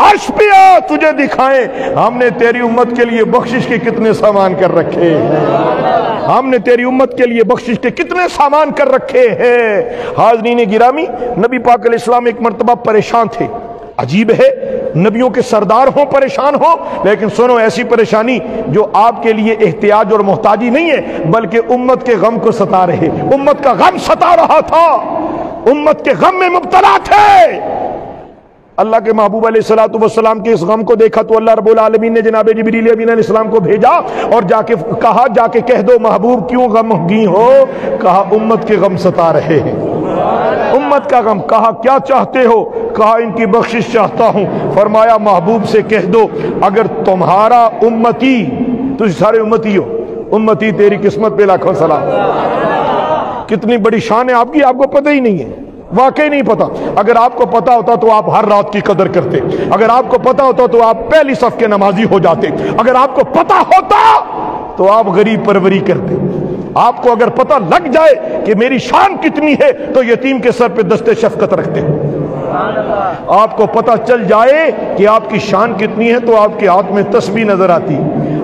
عرش پہ آ تجھے دکھائیں ہم نے تیری امت کے لیے بخشش کے کتنے سامان کر رکھے ہیں، ہم نے تیری امت کے لیے بخشش کے کتنے سامان کر رکھے ہیں۔ حاضرین گرامی، نبی پاک علیہ السلام ایک مرتبہ پریشان تھے۔ عجیب ہے نبیوں کے سردار ہوں پریشان ہوں، لیکن سنو ایسی پریشانی جو آپ کے لیے احتیاج اور محتاجی نہیں ہے بلکہ امت کے غم کو ستا رہے، امت کا غم ستا رہا تھا، امت کے غم میں مبتلا تھے۔ اللہ کے محبوب علیہ السلام کے اس غم کو دیکھا تو اللہ رب العالمین نے جناب جبریل امین علیہ السلام کو بھیجا اور جا کے کہہ دو محبوب کیوں غمگین ہو؟ کہا امت کے غم ستا رہے ہیں، امت کا غم۔ کہا کیا چاہتے ہو؟ کہا ان کی بخشش چاہتا ہوں۔ فرمایا محبوب سے کہہ دو اگر تمہارا امتی، تجھ سارے امتی ہو، امتی تیری قسمت پہ لاکھوں سلام۔ کتنی بڑی شان ہے آپ کی، آپ کو پتہ ہی نہیں ہے، واقعی نہیں پتا۔ اگر آپ کو پتا ہوتا تو آپ ہر رات کی قدر کرتے، اگر آپ کو پتا ہوتا تو آپ پہلی صف کے نمازی ہو جاتے، اگر آپ کو پتا ہوتا تو آپ غریب پروری کرتے۔ آپ کو اگر پتہ لگ جائے کہ میری شان کتنی ہے تو یتیم کے سر پہ دستے شفقت رکھتے۔ آپ کو پتہ چل جائے کہ آپ کی شان کتنی ہے تو آپ کے ہاتھ میں تسبیح نظر آتی،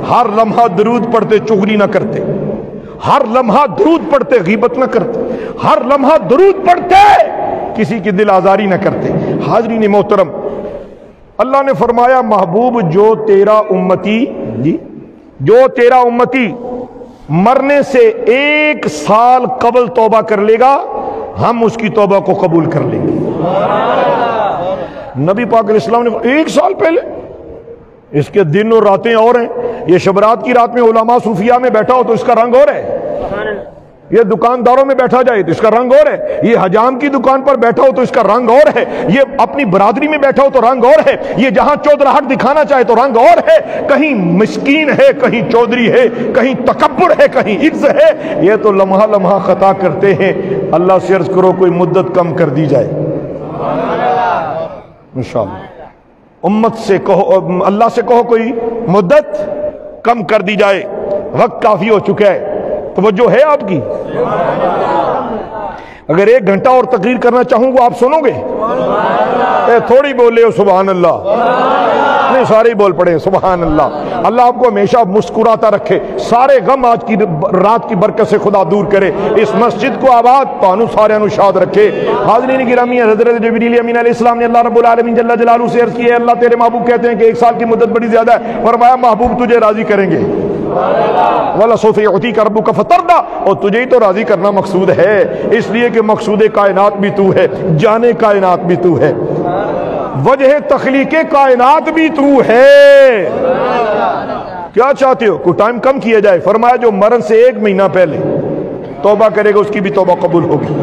ہر لمحہ درود پڑھتے، چغلی نہ کرتے، ہر لمحہ درود پڑھتے، غیبت نہ کرتے، ہر لمحہ درود پڑھتے، کسی کی دل آزاری نہ کرتے۔ حاضرین محترم، اللہ نے فرمایا محبوب جو تیرا امتی، جی جو تیرا امتی مرنے سے 1 سال قبل توبہ کر لے گا ہم اس کی توبہ کو قبول کر لیں گے۔ نبی پاک علیہ السلام نے 1 سال پہلے، اس کے دن اور راتیں اور ہیں۔ یہ شبرات کی رات میں علماء صوفیاء میں بیٹھا ہو تو اس کا رنگ اور ہے، یہ دکانداروں میں بیٹھا جائے تو اس کا رنگ اور ہے، یہ حجام کی دکان پر بیٹھا ہو تو اس کا رنگ اور ہے، یہ اپنی برادری میں بیٹھا ہو تو رنگ اور ہے، یہ جہاں چودراہٹ دکھانا چاہے تو رنگ اور ہے، کہیں مسکین ہے، کہیں چودھری ہے، کہیں تکبر ہے، کہیں عز ہے۔ یہ تو لمحہ لمحہ خطا کرتے ہیں۔ اللہ سے عرض کرو کوئی مدت کم کر دی جائے انشاءاللہ۔ امت سے کہو، اللہ سے کہو کوئی مدت کم کر دی جائے، وقت کافی ہو چکا ہے۔ توجہ ہے آپ کی؟ اگر 1 گھنٹہ اور تقریر کرنا چاہوں گا آپ سنو گے؟ تھوڑی بولے ہو سبحان اللہ، نہیں سارے بول پڑے سبحان اللہ۔ اللہ آپ کو ہمیشہ مسکراتا رکھے، سارے غم آج کی رات کی برکت سے خدا دور کرے، اس مسجد کو آباد پانو سارے نشاد رکھے۔ حاضرین گرامی، حضرت جبریل امین علیہ السلام نے اللہ رب العالمین جل جلالہ سے عرض کی ہے اللہ تیرے محبوب کہتے ہیں کہ 1 سال کی مدت بڑی زیادہ ہے، فرمایا محبوب تجھے راضی کریں گے، وَلَسَوْفَ يُعْطِيكَ رَبُّكَ فَتَرْضَىٰ، اور تجھے ہی تو راضی کرنا مقصود ہے، اس لیے کہ مقصود کائنات بھی تو ہے، جانے کائنات بھی تو ہے، وجہ تخلیق کائنات بھی تو ہے۔ کیا چاہتے ہو کوئی ٹائم کم کیا جائے؟ فرمایا جو مرن سے 1 مہینہ پہلے توبہ کرے گا اس کی بھی توبہ قبول ہوگی۔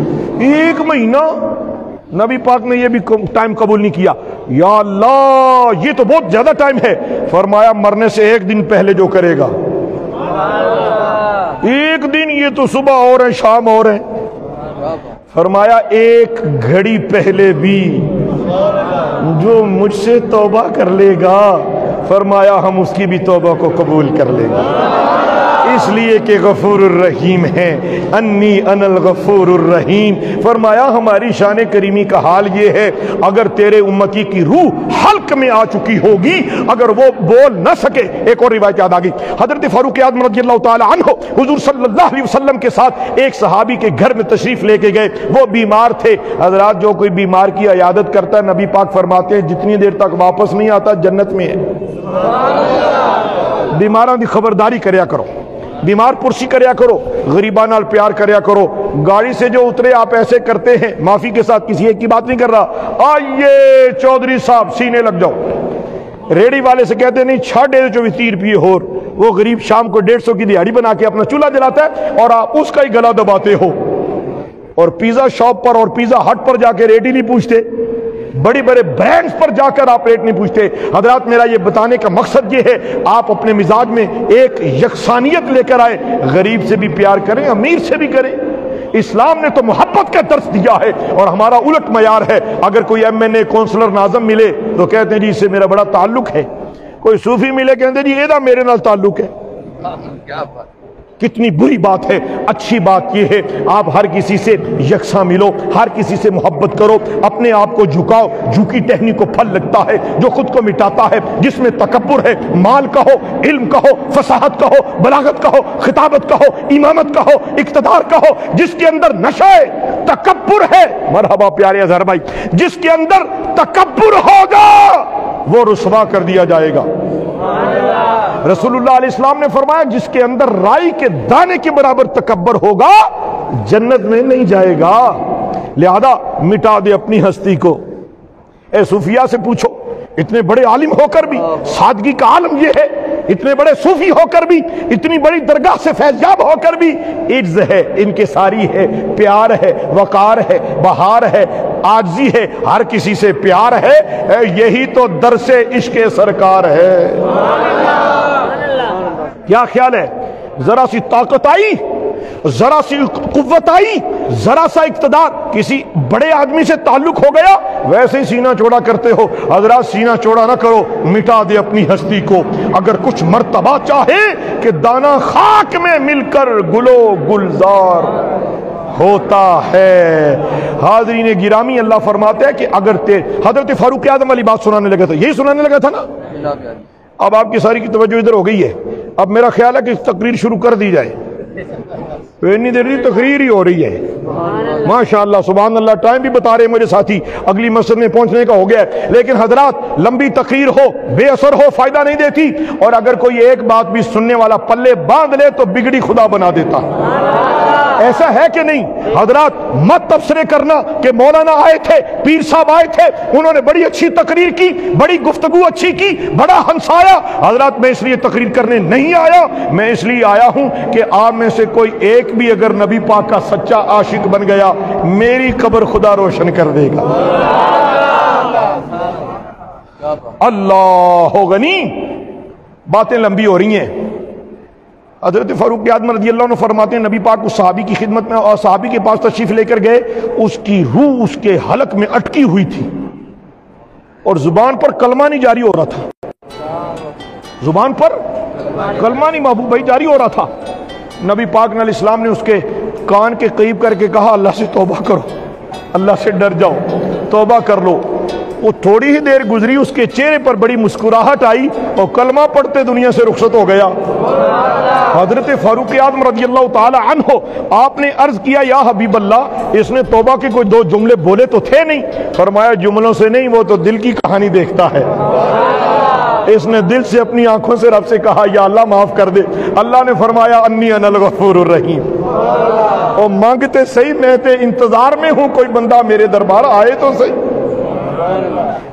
1 مہینہ نبی پاک نے یہ بھی ٹائم قبول نہیں کیا، یا اللہ یہ تو بہت زیادہ ٹائم ہے، فرمایا مرنے سے 1 دن پہلے جو کرے گا، 1 دن، یہ تو صبح اور ہے شام اور ہے، فرمایا 1 گھڑی پہلے بھی جو مجھ سے توبہ کر لے گا، فرمایا ہم اس کی بھی توبہ کو قبول کر لیں گے، اس لیے کہ غفور الرحیم ہے، انی انا الغفور الرحیم۔ فرمایا ہماری شان کریمی کا حال یہ ہے اگر تیرے امتی کی روح حلق میں آ چکی ہوگی، اگر وہ بول نہ سکے۔ ایک اور روایت یاد آ گئی، حضرت فاروق اعظم رضی اللہ تعالی عنہ حضور صلی اللہ علیہ وسلم کے ساتھ ایک صحابی کے گھر میں تشریف لے کے گئے، وہ بیمار تھے۔ حضرات جو کوئی بیمار کی عیادت کرتا ہے نبی پاک فرماتے ہیں جتنی دیر تک واپس نہیں آتا جنت میں ہے۔ بیماراں دی خبرداری کریا کرو، بیمار پرسی کریا کرو، غریبان نال پیار کریا کرو، گاڑی سے جو اترے آپ ایسے کرتے ہیں، معافی کے ساتھ کسی ایک کی بات نہیں کر رہا، آئیے چودھری صاحب سینے لگ جاؤ، ریڑی والے سے کہتے ہیں نہیں 6.30 روپیے اور، وہ غریب شام کو 150 کی دیہڑی بنا کے اپنا چولہا جلاتا ہے اور آپ اس کا ہی گلا دباتے ہو، اور پیزا شاپ پر اور پیزا ہٹ پر جا کے ریٹ ہی نہیں پوچھتے، بڑی بڑے برانڈز پر جا کر آپ ریٹ نہیں پوچھتے۔ حضرات میرا یہ بتانے کا مقصد یہ ہے آپ اپنے مزاج میں ایک یکسانیت لے کر آئے، غریب سے بھی پیار کریں، امیر سے بھی کریں۔ اسلام نے تو محبت کا درس دیا ہے اور ہمارا الٹ معیار ہے، اگر کوئی ایم این اے کونسلر ناظم ملے تو کہتے ہیں جی اس سے میرا بڑا تعلق ہے، کوئی صوفی ملے کہتے ہیں جی یہ میرے نال تعلق ہے۔ کتنی بری بات ہے۔ اچھی بات یہ ہے آپ ہر کسی سے یکساں ملو، ہر کسی سے محبت کرو، اپنے آپ کو جھکاؤ، جھوکی ٹہنی کو پھل لگتا ہے، جو خود کو مٹاتا ہے، جس میں تکبر ہے، مال کا ہو، علم کا ہو، فصاحت کا ہو، بلاغت کا ہو، خطابت کا ہو، امامت کا ہو، اقتدار کا ہو، جس کے اندر نشہ تکبر ہے، مرحبا پیارے اظہر بھائی، جس کے اندر تکبر ہوگا وہ رسوا کر دیا جائے گا۔ رسول اللہ علیہ السلام نے فرمایا جس کے اندر رائی کے دانے کے برابر تکبر ہوگا جنت میں نہیں جائے گا، لہذا مٹا دے اپنی ہستی کو۔ اے صوفیاء سے پوچھو، اتنے بڑے عالم ہو کر بھی، سادگی کا عالم یہ ہے، اتنے بڑے صوفی ہو کر بھی، اتنی بڑی درگاہ سے فیضیاب ہو کر بھی، عز ہے، انکساری ہے، پیار ہے، وقار ہے، بہار ہے، عاجزی ہے، ہر کسی سے پیار ہے، یہی تو درس عشق سرکار ہے۔ کیا خیال ہے؟ ذرا سی طاقت آئی، ذرا سی قوت آئی، ذرا سا اقتدار، کسی بڑے آدمی سے تعلق ہو گیا، ویسے ہی سینہ چوڑا کرتے ہو۔ حضرات سینہ چوڑا نہ کرو، مٹا دے اپنی ہستی کو۔ اگر کچھ مرتبہ چاہے کہ دانا خاک میں مل کر گلو گلزار ہوتا ہے۔ حاضرین گرامی، اللہ فرماتے ہیں کہ اگر حضرت فاروق اعظم والی بات سنانے لگا تھا، یہی سنانے لگا تھا نا؟ اب آپ کی ساری کی توجہ ادھر ہو گئی ہے، اب میرا خیال ہے کہ تقریر شروع کر دی جائے۔ اتنی دیر کی تقریر ہی ہو رہی ہے ماشاءاللہ سبحان اللہ. ٹائم بھی بتا رہے ہیں مجھے ساتھی اگلی مسجد میں پہنچنے کا ہو گیا ہے. لیکن حضرات لمبی تقریر ہو بے اثر ہو فائدہ نہیں دیتی, اور اگر کوئی ایک بات بھی سننے والا پلے باندھ لے تو بگڑی خدا بنا دیتا. ایسا ہے کہ نہیں حضرات؟ مت تبصرے کرنا کہ مولانا آئے تھے, پیر صاحب آئے تھے, انہوں نے بڑی اچھی تقریر کی, بڑی گفتگو اچھی کی, بڑا ہنسایا. حضرات میں اس لیے تقریر کرنے نہیں آیا, میں اس لیے آیا ہوں کہ آپ میں سے کوئی ایک بھی اگر نبی پاک کا سچا عاشق بن گیا میری قبر خدا روشن کر دے گا. اللہ غنی. باتیں لمبی ہو رہی ہیں. حضرت فاروق اعظم رضی اللہ عنہ فرماتے ہیں نبی پاک اس صحابی کی خدمت میں اور صحابی کے پاس تشریف لے کر گئے, اس کی روح اس کے حلق میں اٹکی ہوئی تھی اور زبان پر کلمہ نہیں جاری ہو رہا تھا. زبان پر کلمہ نہیں محبوب بھائی جاری ہو رہا تھا. نبی پاک علیہ السلام نے اس کے کان کے قریب کر کے کہا اللہ سے توبہ کرو, اللہ سے ڈر جاؤ, توبہ کر لو. وہ تھوڑی ہی دیر گزری, اس کے چہرے پر بڑی مسکراہٹ آئی اور کلمہ پڑھتے دنیا سے رخصت ہو گیا. حضرت فاروق اعظم رضی اللہ تعالی عنہ آپ نے عرض کیا یا حبیب اللہ اس نے توبہ کے کوئی دو جملے بولے تو تھے نہیں؟ فرمایا جملوں سے نہیں, وہ تو دل کی کہانی دیکھتا ہے. اس نے دل سے اپنی آنکھوں سے رب سے کہا یا اللہ معاف کر دے. اللہ نے فرمایا انی انا الغفور الرحیم. اور مانگتے صحیح, میں تے انتظار میں ہوں کوئی بندہ میرے دربار آئے تو صحیح,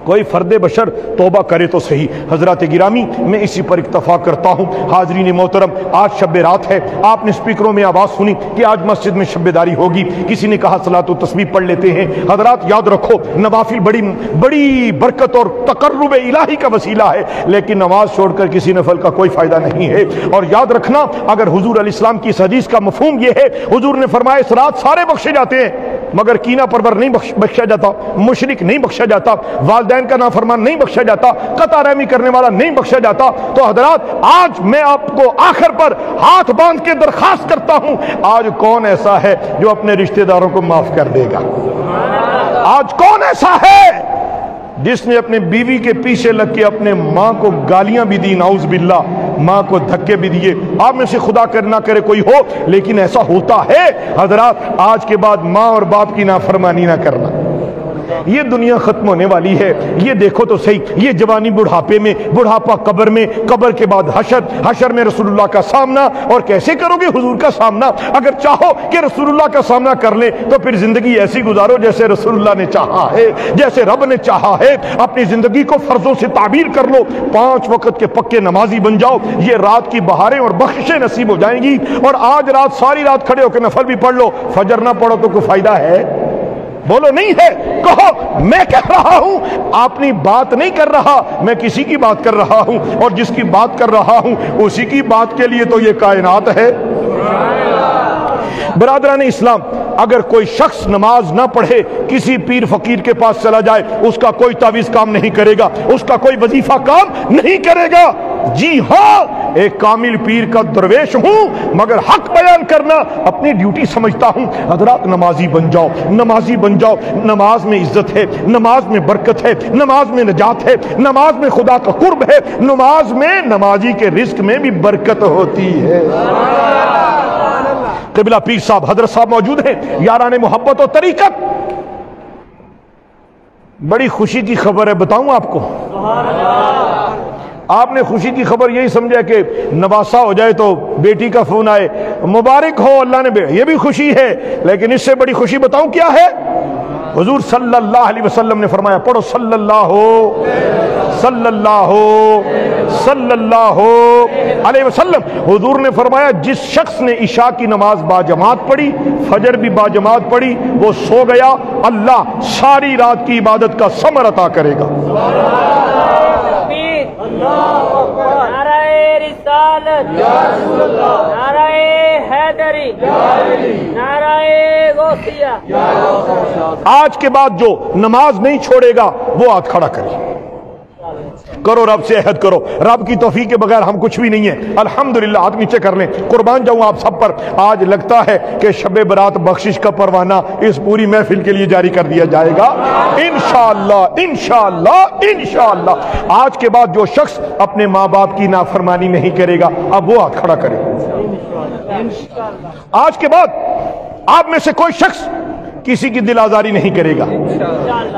کوئی فرد بشر توبہ کرے تو صحیح. حضرات گرامی میں اسی پر اکتفا کرتا ہوں. حاضرین محترم آج شب رات ہے, آپ نے سپیکروں میں آواز سنی کہ آج مسجد میں شب داری ہوگی. کسی نے کہا صلاۃ و تسبیح پڑھ لیتے ہیں. حضرات یاد رکھو نوافل بڑی برکت اور تقرب الہی کا وسیلہ ہے, لیکن نماز چھوڑ کر کسی نفل کا کوئی فائدہ نہیں ہے. اور یاد رکھنا اگر حضور علیہ السلام کی اس حدیث کا مفہوم یہ ہے, حضور نے فرمایا اس رات سارے بخشے جاتے ہیں مگر کینہ پرور نہیں بخشا جاتا, مشرک نہیں بخشا جاتا, والدین کا نافرمان نہیں بخشا جاتا, قطع رحمی کرنے والا نہیں بخشا جاتا. تو حضرات آج میں آپ کو آخر پر ہاتھ باندھ کے درخواست کرتا ہوں, آج کون ایسا ہے جو اپنے رشتہ داروں کو معاف کر دے گا؟ آج کون ایسا ہے جس نے اپنے بیوی کے پیچھے لگ کے اپنے ماں کو گالیاں بھی دی, نعوذ باللہ, ماں کو دھکے بھی دیے؟ آپ میں سے خدا نہ کرے کوئی ہو, لیکن ایسا ہوتا ہے. حضرات آج کے بعد ماں اور باپ کی نافرمانی نہ کرنا. یہ دنیا ختم ہونے والی ہے. یہ دیکھو تو صحیح, یہ جوانی بڑھاپے میں, بڑھاپا قبر میں, قبر کے بعد حشر, حشر میں رسول اللہ کا سامنا. اور کیسے کرو گے حضور کا سامنا؟ اگر چاہو کہ رسول اللہ کا سامنا کر لیں تو پھر زندگی ایسی گزارو جیسے رسول اللہ نے چاہا ہے, جیسے رب نے چاہا ہے. اپنی زندگی کو فرضوں سے تعبیر کر لو, 5 وقت کے پکے نمازی بن جاؤ. یہ رات کی بہاریں اور بخشیں نصیب ہو جائیں گی. اور آج رات ساری رات کھڑے ہو کے نفل بھی پڑھ لو, فجر نہ پڑھو تو کوئی فائدہ ہے؟ بولو نہیں ہے. کہو میں کہہ رہا ہوں, اپنی بات نہیں کر رہا, میں کسی کی بات کر رہا ہوں, اور جس کی بات کر رہا ہوں اسی کی بات کے لیے تو یہ کائنات ہے. برادران اسلام اگر کوئی شخص نماز نہ پڑھے, کسی پیر فقیر کے پاس چلا جائے, اس کا کوئی تعویذ کام نہیں کرے گا, اس کا کوئی وظیفہ کام نہیں کرے گا. جی ہاں ایک کامل پیر کا درویش ہوں مگر حق بیان کرنا اپنی ڈیوٹی سمجھتا ہوں. حضرات نمازی بن جاؤ, نمازی بن جاؤ. نماز میں عزت ہے, نماز میں برکت ہے, نماز میں نجات ہے, نماز میں خدا کا قرب ہے, نماز میں نمازی کے رزق میں بھی برکت ہوتی ہے. قبلہ پیر صاحب حضرت صاحب موجود ہیں, یاران محبت و طریقت. بڑی خوشی کی خبر ہے, بتاؤں آپ کو. آپ نے خوشی کی خبر یہی سمجھا کہ نواسا ہو جائے تو بیٹی کا فون آئے, مبارک ہو اللہ نے, یہ بھی خوشی ہے. لیکن اس سے بڑی خوشی بتاؤں کیا ہے؟ حضور صلی اللہ علیہ وسلم نے فرمایا, پڑھو صلی اللہ علیہ وسلم. حضور نے فرمایا جس شخص نے عشاء کی نماز باجماعت پڑھی, فجر بھی باجماعت پڑھی, وہ سو گیا, اللہ ساری رات کی عبادت کا ثمر عطا کرے گا. نعرہ رسالت, نعرہ حیدری, نعرہ غوثیہ. آج کے بعد جو نماز نہیں چھوڑے گا وہ ہاتھ کھڑا کرے. کرو رب سے عہد کرو, رب کی توفیق کے بغیر ہم کچھ بھی نہیں ہیں. الحمدللہ ہاتھ نیچے کر لیں. قربان جاؤں آپ سب پر. آج لگتا ہے کہ شب برات بخشش کا پروانہ اس پوری محفل کے لیے جاری کر دیا جائے گا انشاءاللہ, انشاءاللہ, انشاءاللہ. آج کے بعد جو شخص اپنے ماں باپ کی نافرمانی نہیں کرے گا اب وہ ہاتھ کھڑا کرے. آج کے بعد آپ میں سے کوئی شخص کسی کی دل آزاری نہیں کرے گا.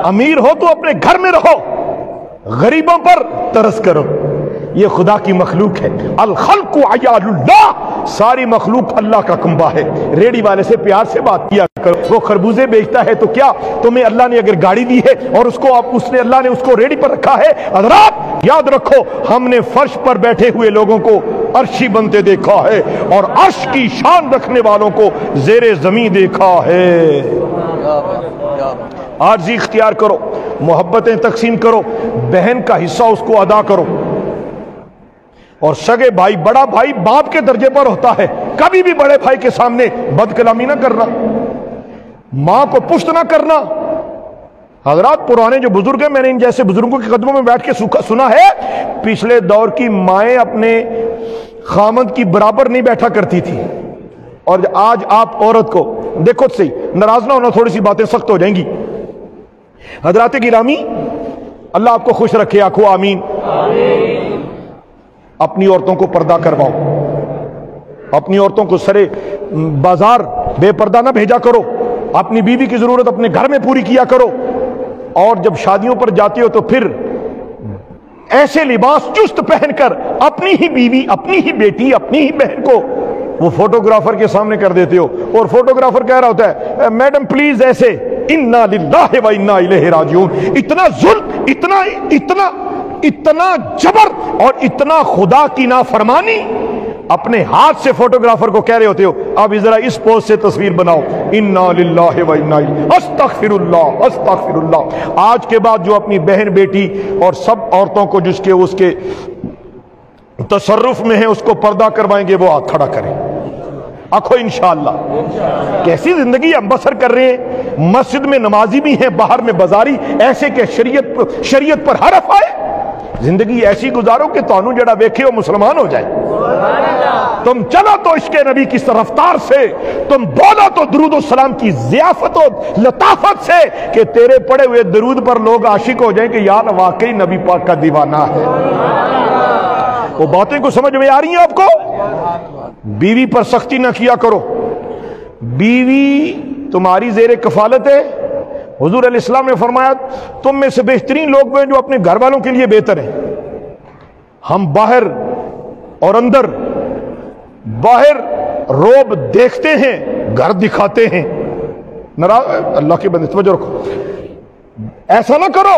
امیر ہو تو اپنے گھر میں رہو, غریبوں پر ترس کرو. یہ خدا کی مخلوق ہے. الخلق عیال اللہ, ساری مخلوق اللہ کا کنبہ ہے. ریڑی والے سے پیار سے بات کیا کرو. وہ خربوزے بیچتا ہے تو کیا تمہیں اللہ نے اگر گاڑی دی ہے اور اللہ نے اس کو ریڑی پر رکھا ہے؟ حضرات یاد رکھو, ہم نے فرش پر بیٹھے ہوئے لوگوں کو عرشی بنتے دیکھا ہے اور عرش کی شان رکھنے والوں کو زیر زمین دیکھا ہے. عاجزی اختیار کرو, محبتیں تقسیم کرو, بہن کا حصہ اس کو ادا کرو. اور سگے بھائی, بڑا بھائی باپ کے درجے پر ہوتا ہے, کبھی بھی بڑے بھائی کے سامنے بد کلامی نہ کرنا, ماں کو پشت نہ کرنا. حضرات پرانے جو بزرگ ہیں, میں نے ان جیسے بزرگوں کے قدموں میں بیٹھ کے سنا ہے, پچھلے دور کی مائیں اپنے خامند کی برابر نہیں بیٹھا کرتی تھی. اور آج آپ عورت کو دیکھو صحیح, ناراض نہ ہونا, تھوڑی سی باتیں سخت ہو جائیں گی. حضرات گرامی, اللہ آپ کو خوش رکھے, آخو آمین. اپنی عورتوں کو پردہ کرواؤ, اپنی عورتوں کو سرے بازار بے پردہ نہ بھیجا کرو. اپنی بیوی کی ضرورت اپنے گھر میں پوری کیا کرو. اور جب شادیوں پر جاتے ہو تو پھر ایسے لباس چست پہن کر اپنی ہی بیوی, اپنی ہی بیٹی, اپنی ہی بہن کو وہ فوٹوگرافر کے سامنے کر دیتے ہو. اور فوٹوگرافر کہہ رہا ہوتا ہے, میڈم پلیز ایسے, انا للہ و انا الیہ راجعون. اتنا ظلم, اتنا جبر اور اتنا خدا کی نافرمانی. اپنے ہاتھ سے فوٹوگرافر کو کہہ رہے ہوتے ہو, اب ذرا اس پوز سے تصویر بناؤ, انا للہ و انا الیہ, استغفر اللہ استغفر اللہ. آج کے بعد جو اپنی بہن بیٹی اور سب عورتوں کو جس کے اس کے تصرف میں ہے اس کو پردہ کروائیں گے, وہ ہاتھ کھڑا کریں. آنکھو انشاءاللہ. کیسی زندگی ہم بسر کر رہے ہیں, مسجد میں نمازی بھی ہیں, باہر میں بازاری, ایسے کہ شریعت پر حرف آئے. زندگی ایسی گزارو کہ تانوں جڑا ویکھے ہو مسلمان ہو جائے. تم چلا تو عشق نبی کی رفتار سے, تم بولا تو درود و سلام کی ضیافت و لطافت سے, کہ تیرے پڑے ہوئے درود پر لوگ عاشق ہو جائیں کہ یار واقعی نبی پاک کا دیوانہ ہے. وہ باتیں کو سمجھ میں آ رہی ہیں آپ کو؟ بیوی پر سختی نہ کیا کرو. بیوی تمہاری زیر کفالت ہے. حضور علیہ السلام نے فرمایا, تم میں سے بہترین لوگ ہیں جو اپنے گھر والوں کے لیے بہتر ہیں. ہم باہر اور اندر, باہر روب دیکھتے ہیں, گھر دکھاتے ہیں. اللہ کے بندے توجہ رکھو, ایسا نہ کرو.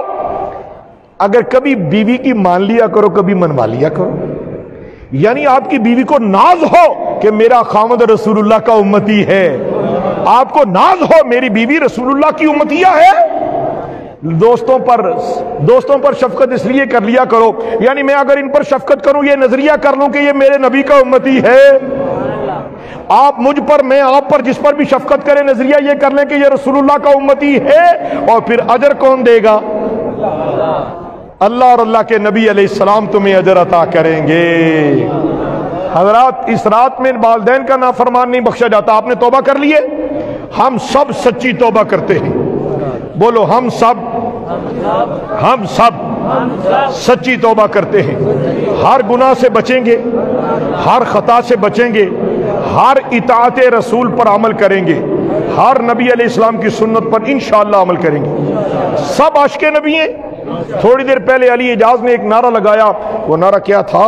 اگر کبھی بیوی کی مان لیا کرو, کبھی منوا لیا کرو. یعنی آپ کی بیوی کو ناز ہو کہ میرا خامد رسول اللہ کا امتی ہے, آپ کو ناز ہو میری بیوی رسول اللہ کی امتیہ ہے. دوستوں پر شفقت اس لیے کر لیا کرو, یعنی میں اگر ان پر شفقت کروں یہ نظریہ کر لوں کہ یہ میرے نبی کا امتی ہے. آپ مجھ پر, میں آپ پر, جس پر بھی شفقت کرے نظریہ یہ کر لیں کہ یہ رسول اللہ کا امتی ہے. اور پھر اجر کون دے گا؟ اللہ اور اللہ کے نبی علیہ السلام تمہیں اجر عطا کریں گے. حضرات اس رات میں والدین کا نافرمان نہیں بخشا جاتا. آپ نے توبہ کر لیے؟ ہم سب سچی توبہ کرتے ہیں. بولو ہم سب سچی توبہ کرتے ہیں. ہر گناہ سے بچیں گے, ہر خطا سے بچیں گے, ہر اطاعت رسول پر عمل کریں گے, ہر نبی علیہ السلام کی سنت پر انشاءاللہ عمل کریں گے. سب عاشق نبی ہیں. تھوڑی دیر پہلے علی اعجاز نے ایک نعرہ لگایا, وہ نعرہ کیا تھا؟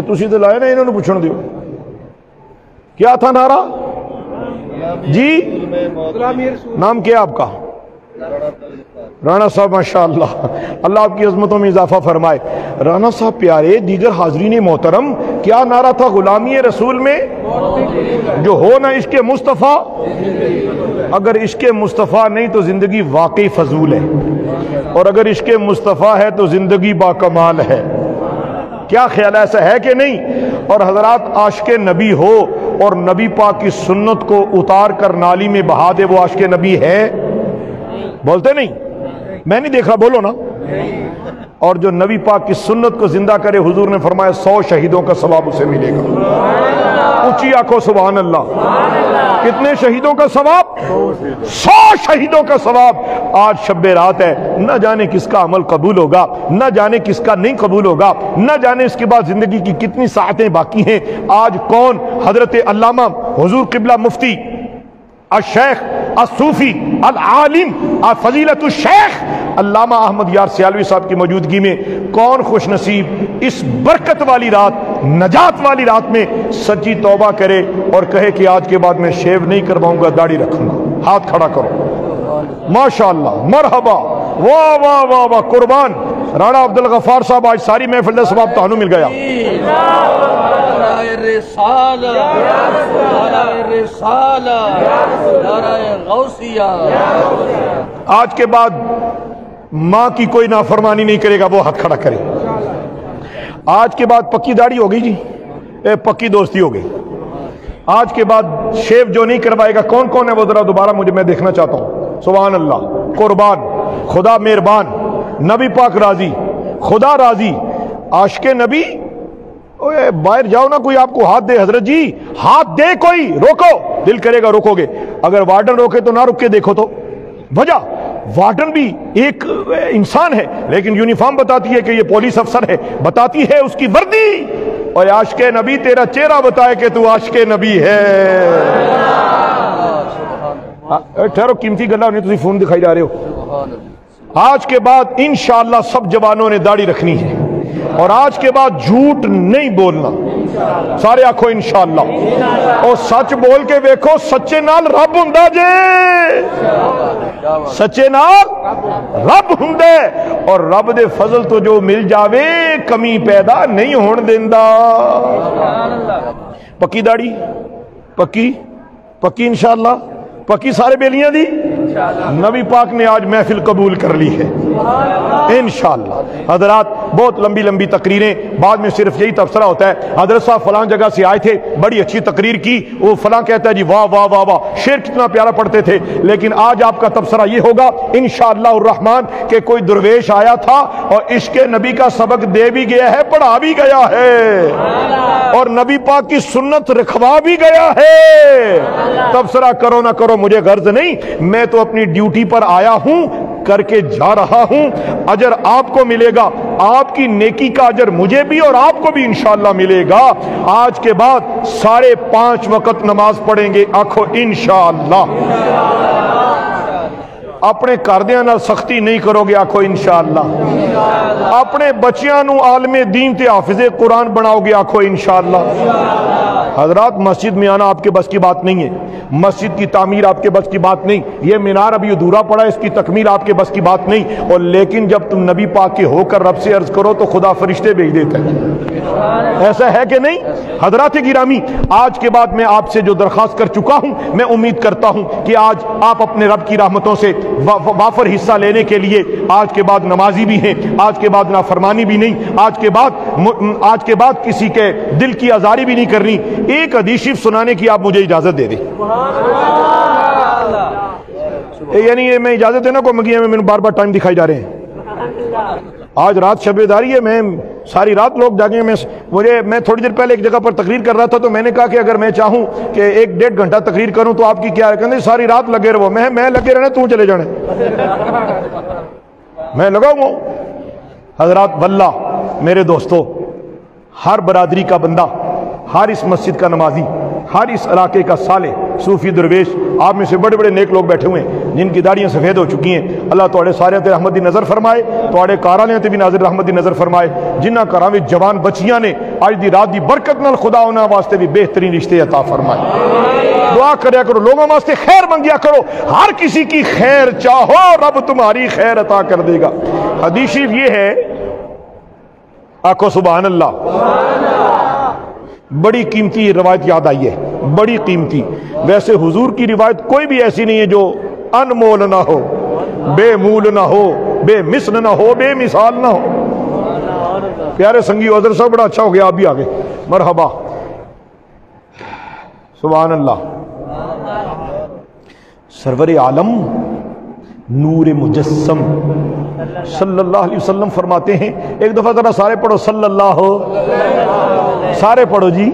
تسی تو لائے نا, انہوں نے پوچھنا دیو کیا تھا نعرہ جی؟ نام کیا آپ کا؟ رانا صاحب. ماشاءاللہ, اللہ آپ کی عظمتوں میں اضافہ فرمائے. رانا صاحب پیارے, دیگر حاضرین محترم, کیا نعرہ تھا غلامی رسول میں؟ جو ہو نہ عشق مصطفیٰ. اگر عشق مصطفیٰ نہیں تو زندگی واقعی فضول ہے, اور اگر عشق مصطفیٰ ہے تو زندگی باکمال ہے. کیا خیال ہے, ایسا ہے کہ نہیں؟ اور حضرات عاشق نبی ہو اور نبی پاک کی سنت کو اتار کر نالی میں بہا دے, وہ عاشق نبی ہے؟ بولتے نہیں؟ میں نہیں دیکھ رہا, بولو نا. اور جو نبی پاک کی سنت کو زندہ کرے, حضور نے فرمایا 100 شہیدوں کا ثواب اسے ملے گا. سچی آنکھوں سبحان اللہ۔ کتنے شہیدوں کا ثواب؟ 100 شہیدوں کا ثواب۔ آج شب رات ہے، نہ جانے کس کا عمل قبول ہوگا، نہ جانے کس کا نہیں قبول ہوگا، نہ جانے اس کے بعد زندگی کی کتنی ساعتیں باقی ہیں۔ آج کون حضرت علامہ حضور قبلہ مفتی الشیخ الصوفی العالم فضیلت الشیخ علامہ احمد یار سیالوی صاحب کی موجودگی میں کون خوش نصیب اس برکت والی رات، نجات والی رات میں سچی توبہ کرے اور کہے کہ آج کے بعد میں شیو نہیں کرواؤں گا، داڑھی رکھوں گا۔ ہاتھ کھڑا کرو، ماشاءاللہ، مرحبا، واہ واہ واہ واہ، قربان رانا عبدالغفار صاحب، آج ساری محفل دا ثواب تانوں مل گیا۔ آج کے بعد ماں کی کوئی نافرمانی نہیں کرے گا، وہ ہاتھ کھڑا کرے۔ آج کے بعد پکی داڑھی ہوگی جی، پکی دوستی ہوگی۔ آج کے بعد شیو جو نہیں کروائے گا، کون کون ہے وہ ذرا دوبارہ مجھے، میں دیکھنا چاہتا ہوں۔ سبحان اللہ، قربان، خدا مہربان، نبی پاک راضی، خدا راضی، عاشق نبی۔ باہر جاؤ نا، کوئی آپ کو ہاتھ دے، حضرت جی ہاتھ دے، کوئی روکو، دل کرے گا روکو گے۔ اگر وارڈن روکے تو نہ رک کے دیکھو تو وجہ، وارڈن بھی ایک انسان ہے، لیکن یونیفارم بتاتی ہے کہ یہ پولیس افسر ہے، بتاتی ہے اس کی وردی، اور عاشق نبی تیرا چہرہ بتائے کہ تو عاشق نبی ہے۔ ٹھہرو، قیمتی گلا نہیں، تسی فون دکھائی جا رہے ہو۔ آج کے بعد انشاءاللہ سب جوانوں نے داڑھی رکھنی ہے، اور آج کے بعد جھوٹ نہیں بولنا، سارے آکھو انشاءاللہ، اور سچ بول کے دیکھو، سچے نال رب ہوندا جے، سچے نال رب ہوندا، اور رب دے فضل تو جو مل جاوے کمی پیدا نہیں ہون دیندا۔ پکی داڑھی، پکی پکی انشاءاللہ، پکی سارے بیلیاں دی، نبی پاک نے آج محفل قبول کر لی ہے انشاءاللہ۔ حضرات بہت لمبی لمبی تقریریں، بعد میں صرف یہی تبصرہ ہوتا ہے، حضرت صاحب فلاں جگہ سے آئے تھے، بڑی اچھی تقریر کی، وہ فلاں کہتا ہے جی واہ واہ واہ واہ، شعر کتنا پیارا پڑھتے تھے، لیکن آج آپ کا تبصرہ یہ ہوگا انشاءاللہ الرحمن کہ کوئی درویش آیا تھا اور عشق نبی کا سبق دے بھی گیا ہے، پڑھا بھی گیا ہے، اور نبی پاک کی سنت رکھوا بھی گیا ہے۔ تبصرہ کرو نہ کرو مجھے غرض نہیں، میں تو اپنی ڈیوٹی پر آیا ہوں، کر کے جا رہا ہوں، اجر آپ کو ملے گا، آپ کی نیکی کا اجر مجھے بھی اور آپ کو بھی انشاءاللہ ملے گا۔ آج کے بعد 5:30 وقت نماز پڑھیں گے، آنکھو انشاءاللہ۔ اپنے کردیاں نال سختی نہیں کرو گے، آنکھو انشاءاللہ۔ اپنے بچیاں نو عالم دین تے حافظ قرآن بناؤ گے، آنکھو انشاءاللہ۔ حضرات مسجد میں آنا آپ کے بس کی بات نہیں ہے، مسجد کی تعمیر آپ کے بس کی بات نہیں، یہ مینار ابھی ادھورا پڑا ہے، اس کی تکمیل آپ کے بس کی بات نہیں، اور لیکن جب تم نبی پاک کے ہو کر رب سے عرض کرو تو خدا فرشتے بھیج دیتا ہے، ایسا ہے کہ نہیں؟ حضرات گرامی، آج کے بعد میں آپ سے جو درخواست کر چکا ہوں، میں امید کرتا ہوں کہ آج آپ اپنے رب کی رحمتوں سے وافر حصہ لینے کے لیے آج کے بعد نمازی بھی ہیں، آج کے بعد نافرمانی بھی نہیں، آج کے بعد کسی کے دل کی آزاری بھی نہیں کرنی۔ ایک حدیث شریف سنانے کی آپ مجھے اجازت دے دیں، یعنی یہ میں اجازت دینا کو مگی ہے، میں بار بار ٹائم دکھائی جا رہے ہیں۔ آج رات شب داری ہے، میں ساری رات لوگ جاگیں، میں تھوڑی دیر پہلے ایک جگہ پر تقریر کر رہا تھا تو میں نے کہا کہ اگر میں چاہوں کہ 1-1.5 گھنٹہ تقریر کروں تو آپ کی کیا ہے؟ کہتے ساری رات لگے رہو، میں لگے رہنا، تو چلے جانے، میں لگا ہوں۔ حضرات واللہ میرے دوستو، ہر برادری کا بندہ، ہر اس مسجد کا نمازی، ہر اس علاقے کا صالح صوفی درویش، آپ میں سے بڑے بڑے نیک لوگ بیٹھے ہوئے ہیں جن کی داڑیاں سفید ہو چکی ہیں، اللہ توڑے سارے تے رحمت دی نظر فرمائے، توڑے کارالیاں تے بھی ناظر رحمت دی نظر فرمائے، جنہ کراں وچ جوان بچیاں نے آج دی رات دی برکت نال خدا انہاں واسطے بھی بہترین رشتے عطا فرمائے۔ دعا کریا کرو، لوگوں واسطے خیر منگیا کرو، ہر کسی کی خیر چاہو، رب تمہاری خیر عطا کر دے گا۔ حدیث شریف یہ ہے، آکھو سبحان اللہ۔ بڑی قیمتی روایت یاد آئی ہے، بڑی قیمتی۔ ویسے حضور کی روایت کوئی بھی ایسی نہیں ہے جو انمول نہ ہو، بے مول نہ ہو، بے مثل نہ ہو، بے مثال نہ ہو۔ پیارے سنگی عذر صاحب بڑا اچھا ہو گیا، آپ بھی آگے، مرحبا، سبحان اللہ۔ سرور عالم نور مجسم صلی اللہ علیہ وسلم فرماتے ہیں، ایک دفعہ ذرا سارے پڑھو صلی اللہ سارے پڑھو جی.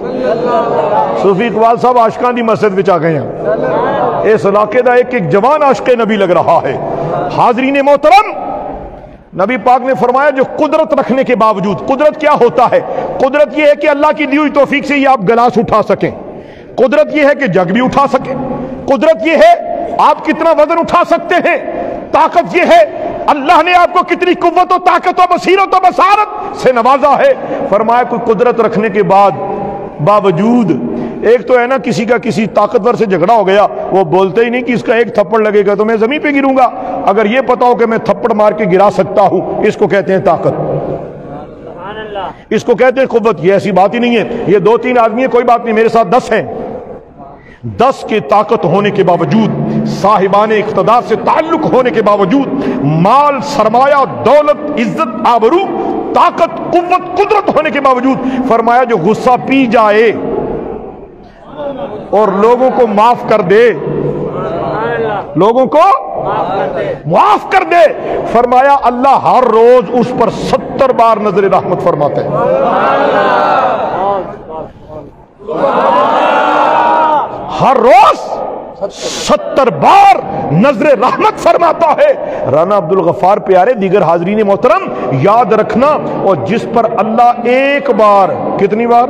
صوفی اقبال صاحب عاشقاں دی مسجد وچ آ گئے ہیں. اس علاقے دا ایک جوان عاشق نبی لگ رہا ہے. حاضرین محترم، نبی پاک نے فرمایا جو قدرت رکھنے کے باوجود، قدرت کیا ہوتا ہے؟ قدرت یہ ہے کہ اللہ کی دی ہوئی توفیق سے یہ آپ گلاس اٹھا سکیں. قدرت یہ ہے کہ جگ بھی اٹھا سکیں. قدرت یہ ہے آپ کتنا وزن اٹھا سکتے ہیں. طاقت یہ ہے اللہ نے آپ کو کتنی قوت و طاقت و بصیرت و بصارت سے نوازا ہے. فرمایا کوئی قدرت رکھنے کے باوجود، ایک تو ہے نا کسی کا کسی طاقتور سے جھگڑا ہو گیا، وہ بولتے ہی نہیں کہ اس کا ایک تھپڑ لگے گا تو میں زمین پہ گروں گا. اگر یہ پتا ہو کہ میں تھپڑ مار کے گرا سکتا ہوں، اس کو کہتے ہیں طاقت، اس کو کہتے ہیں قوت. یہ ایسی بات ہی نہیں ہے. یہ 2-3 آدمی ہے، کوئی بات نہیں، میرے ساتھ 10 ہیں. 10 کی طاقت ہونے کے باوجود، صاحبان اقتدار سے تعلق ہونے کے باوجود، مال، سرمایہ، دولت، عزت، آبرو، طاقت، قوت، قدرت ہونے کے باوجود فرمایا جو غصہ پی جائے اور لوگوں کو معاف کر دے، لوگوں کو معاف کر دے، فرمایا اللہ ہر روز اس پر 70 بار نظر رحمت فرماتے ہیں. ہر روز 70 بار نظر رحمت فرماتا ہے. رانا عبدالغفار پیارے، دیگر حاضرین محترم، یاد رکھنا، اور جس پر اللہ ایک بار، کتنی بار؟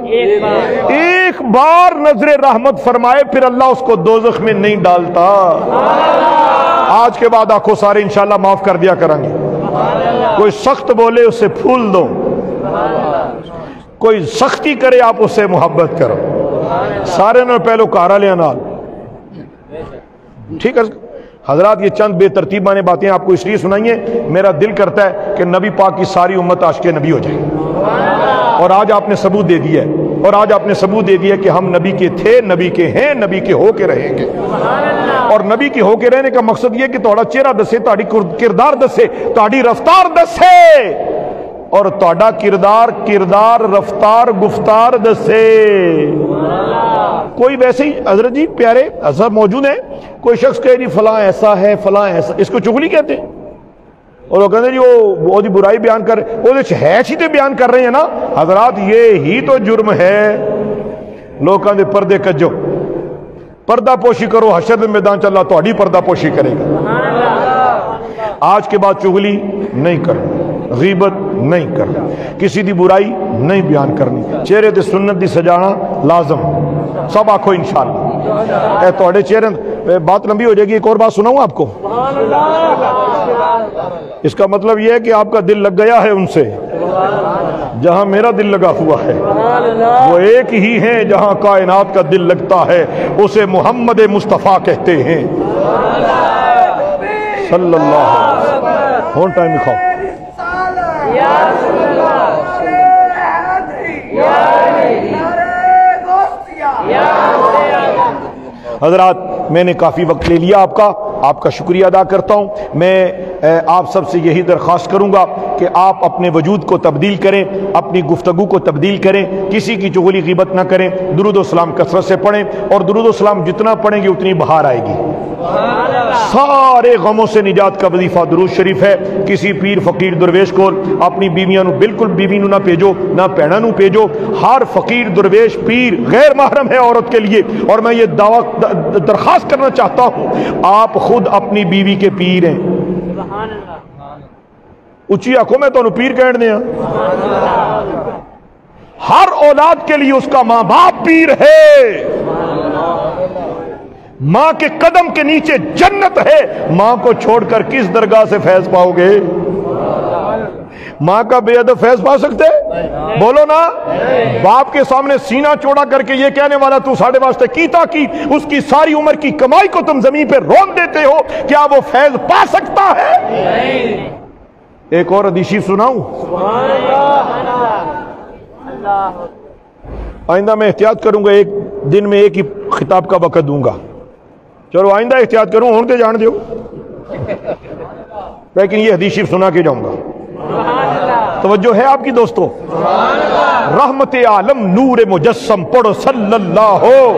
ایک بار نظر رحمت فرمائے، پھر اللہ اس کو دوزخ میں نہیں ڈالتا. آج کے بعد آنکھوں سارے انشاءاللہ معاف کر دیا کریں گے. کوئی سخت بولے اسے پھول دو، کوئی سختی کرے آپ اس سے محبت کرو. سارے نے پہلو کارا لیا نال. ٹھیک ہے حضرات، یہ چند بے ترتیبانہ باتیں آپ کو اس لیے سنائیے، میرا دل کرتا ہے کہ نبی پاک کی ساری امت عاشق نبی ہو جائے. اور آج آپ نے ثبوت دے دیا ہے، اور آج آپ نے ثبوت دے دیا کہ ہم نبی کے تھے، نبی کے ہیں، نبی کے ہو کے رہیں گے. اور نبی کے ہو کے رہنے کا مقصد یہ کہ تھوڑا چہرہ دسے، تھوڑی کردار دسے، تھوڑی رفتار دسے، اور تھوڑا کردار رفتار گفتار دسے. کوئی ویسے ہی حضرت جی پیارے حضرت موجود ہیں، کوئی شخص کہے جی فلاں ایسا ہے، فلاں ایسا، اس کو چغلی کہتے ہیں. اور وہ کہتے ہیں جی وہ برائی بیان کر رہے، وہ ہے چیزیں بیان کر رہے ہیں نا حضرات، یہ ہی تو جرم ہے. لوکاں دے پردے کجو، پردہ پوشی کرو، حشر دے میدان چلا تہاڈی پردہ پوشی کرے گا. آج کے بعد چغلی نہیں کرنی، غیبت نہیں کرنی، کسی دی برائی نہیں بیان کرنی، چہرے تے سنت دی سجانا لازم. سب آنکھو انشاءاللہ. اے توڑے چہرے، بات لمبی ہو جائے گی، ایک اور بات سناؤں آپ کو. اس کا مطلب یہ ہے کہ آپ کا دل لگ گیا ہے ان سے جہاں میرا دل لگا ہوا ہے. وہ ایک ہی ہیں جہاں کائنات کا دل لگتا ہے، اسے محمد مصطفیٰ کہتے ہیں صلی اللہ علیہ وسلم. ہون ٹائم دکھاؤ. حضرات میں نے کافی وقت لے لیا آپ کا شکریہ ادا کرتا ہوں. میں آپ سب سے یہی درخواست کروں گا کہ آپ اپنے وجود کو تبدیل کریں، اپنی گفتگو کو تبدیل کریں، کسی کی چغلی غیبت نہ کریں، درود و سلام کثرت سے پڑھیں، اور درود و سلام جتنا پڑھیں گے اتنی بہار آئے گی. سارے غموں سے نجات کا وظیفہ درود شریف ہے. کسی پیر فقیر درویش کو اپنی بیویاں نو، بالکل بیوی نو نہ بھیجو، نہ پیڑا نو بھیجو. ہر فقیر درویش پیر غیر محرم ہے عورت کے لیے. اور میں یہ درخواست کرنا چاہتا ہوں، آپ خود اپنی بیوی کے پیر ہیں. اچھی آنکھوں میں تو پیر کہہ دیا. ہر اولاد کے لیے اس کا ماں باپ پیر ہے. ماں کے قدم کے نیچے جنت ہے. ماں کو چھوڑ کر کس درگاہ سے فیض پاؤ گے؟ ماں کا بے ادب فیض پا سکتے؟ بولو نا. باپ کے سامنے سینہ چوڑا کر کے یہ کہنے والا تو ساڑھے واسطے کیتا کی، اس کی ساری عمر کی کمائی کو تم زمین پہ رون دیتے ہو، کیا وہ فیض پا سکتا ہے؟ ایک اور حدیث سناؤں؟ آئندہ میں احتیاط کروں گا، ایک دن میں ایک ہی خطاب کا وقت دوں گا. چلو آئندہ احتیاط کروں، ہوں تے جان دیو، لیکن یہ حدیث شریف سنا کے جاؤں گا. توجہ ہے آپ کی دوستو؟ رحمت عالم نور مجسم پڑھو صلی اللہ ہو.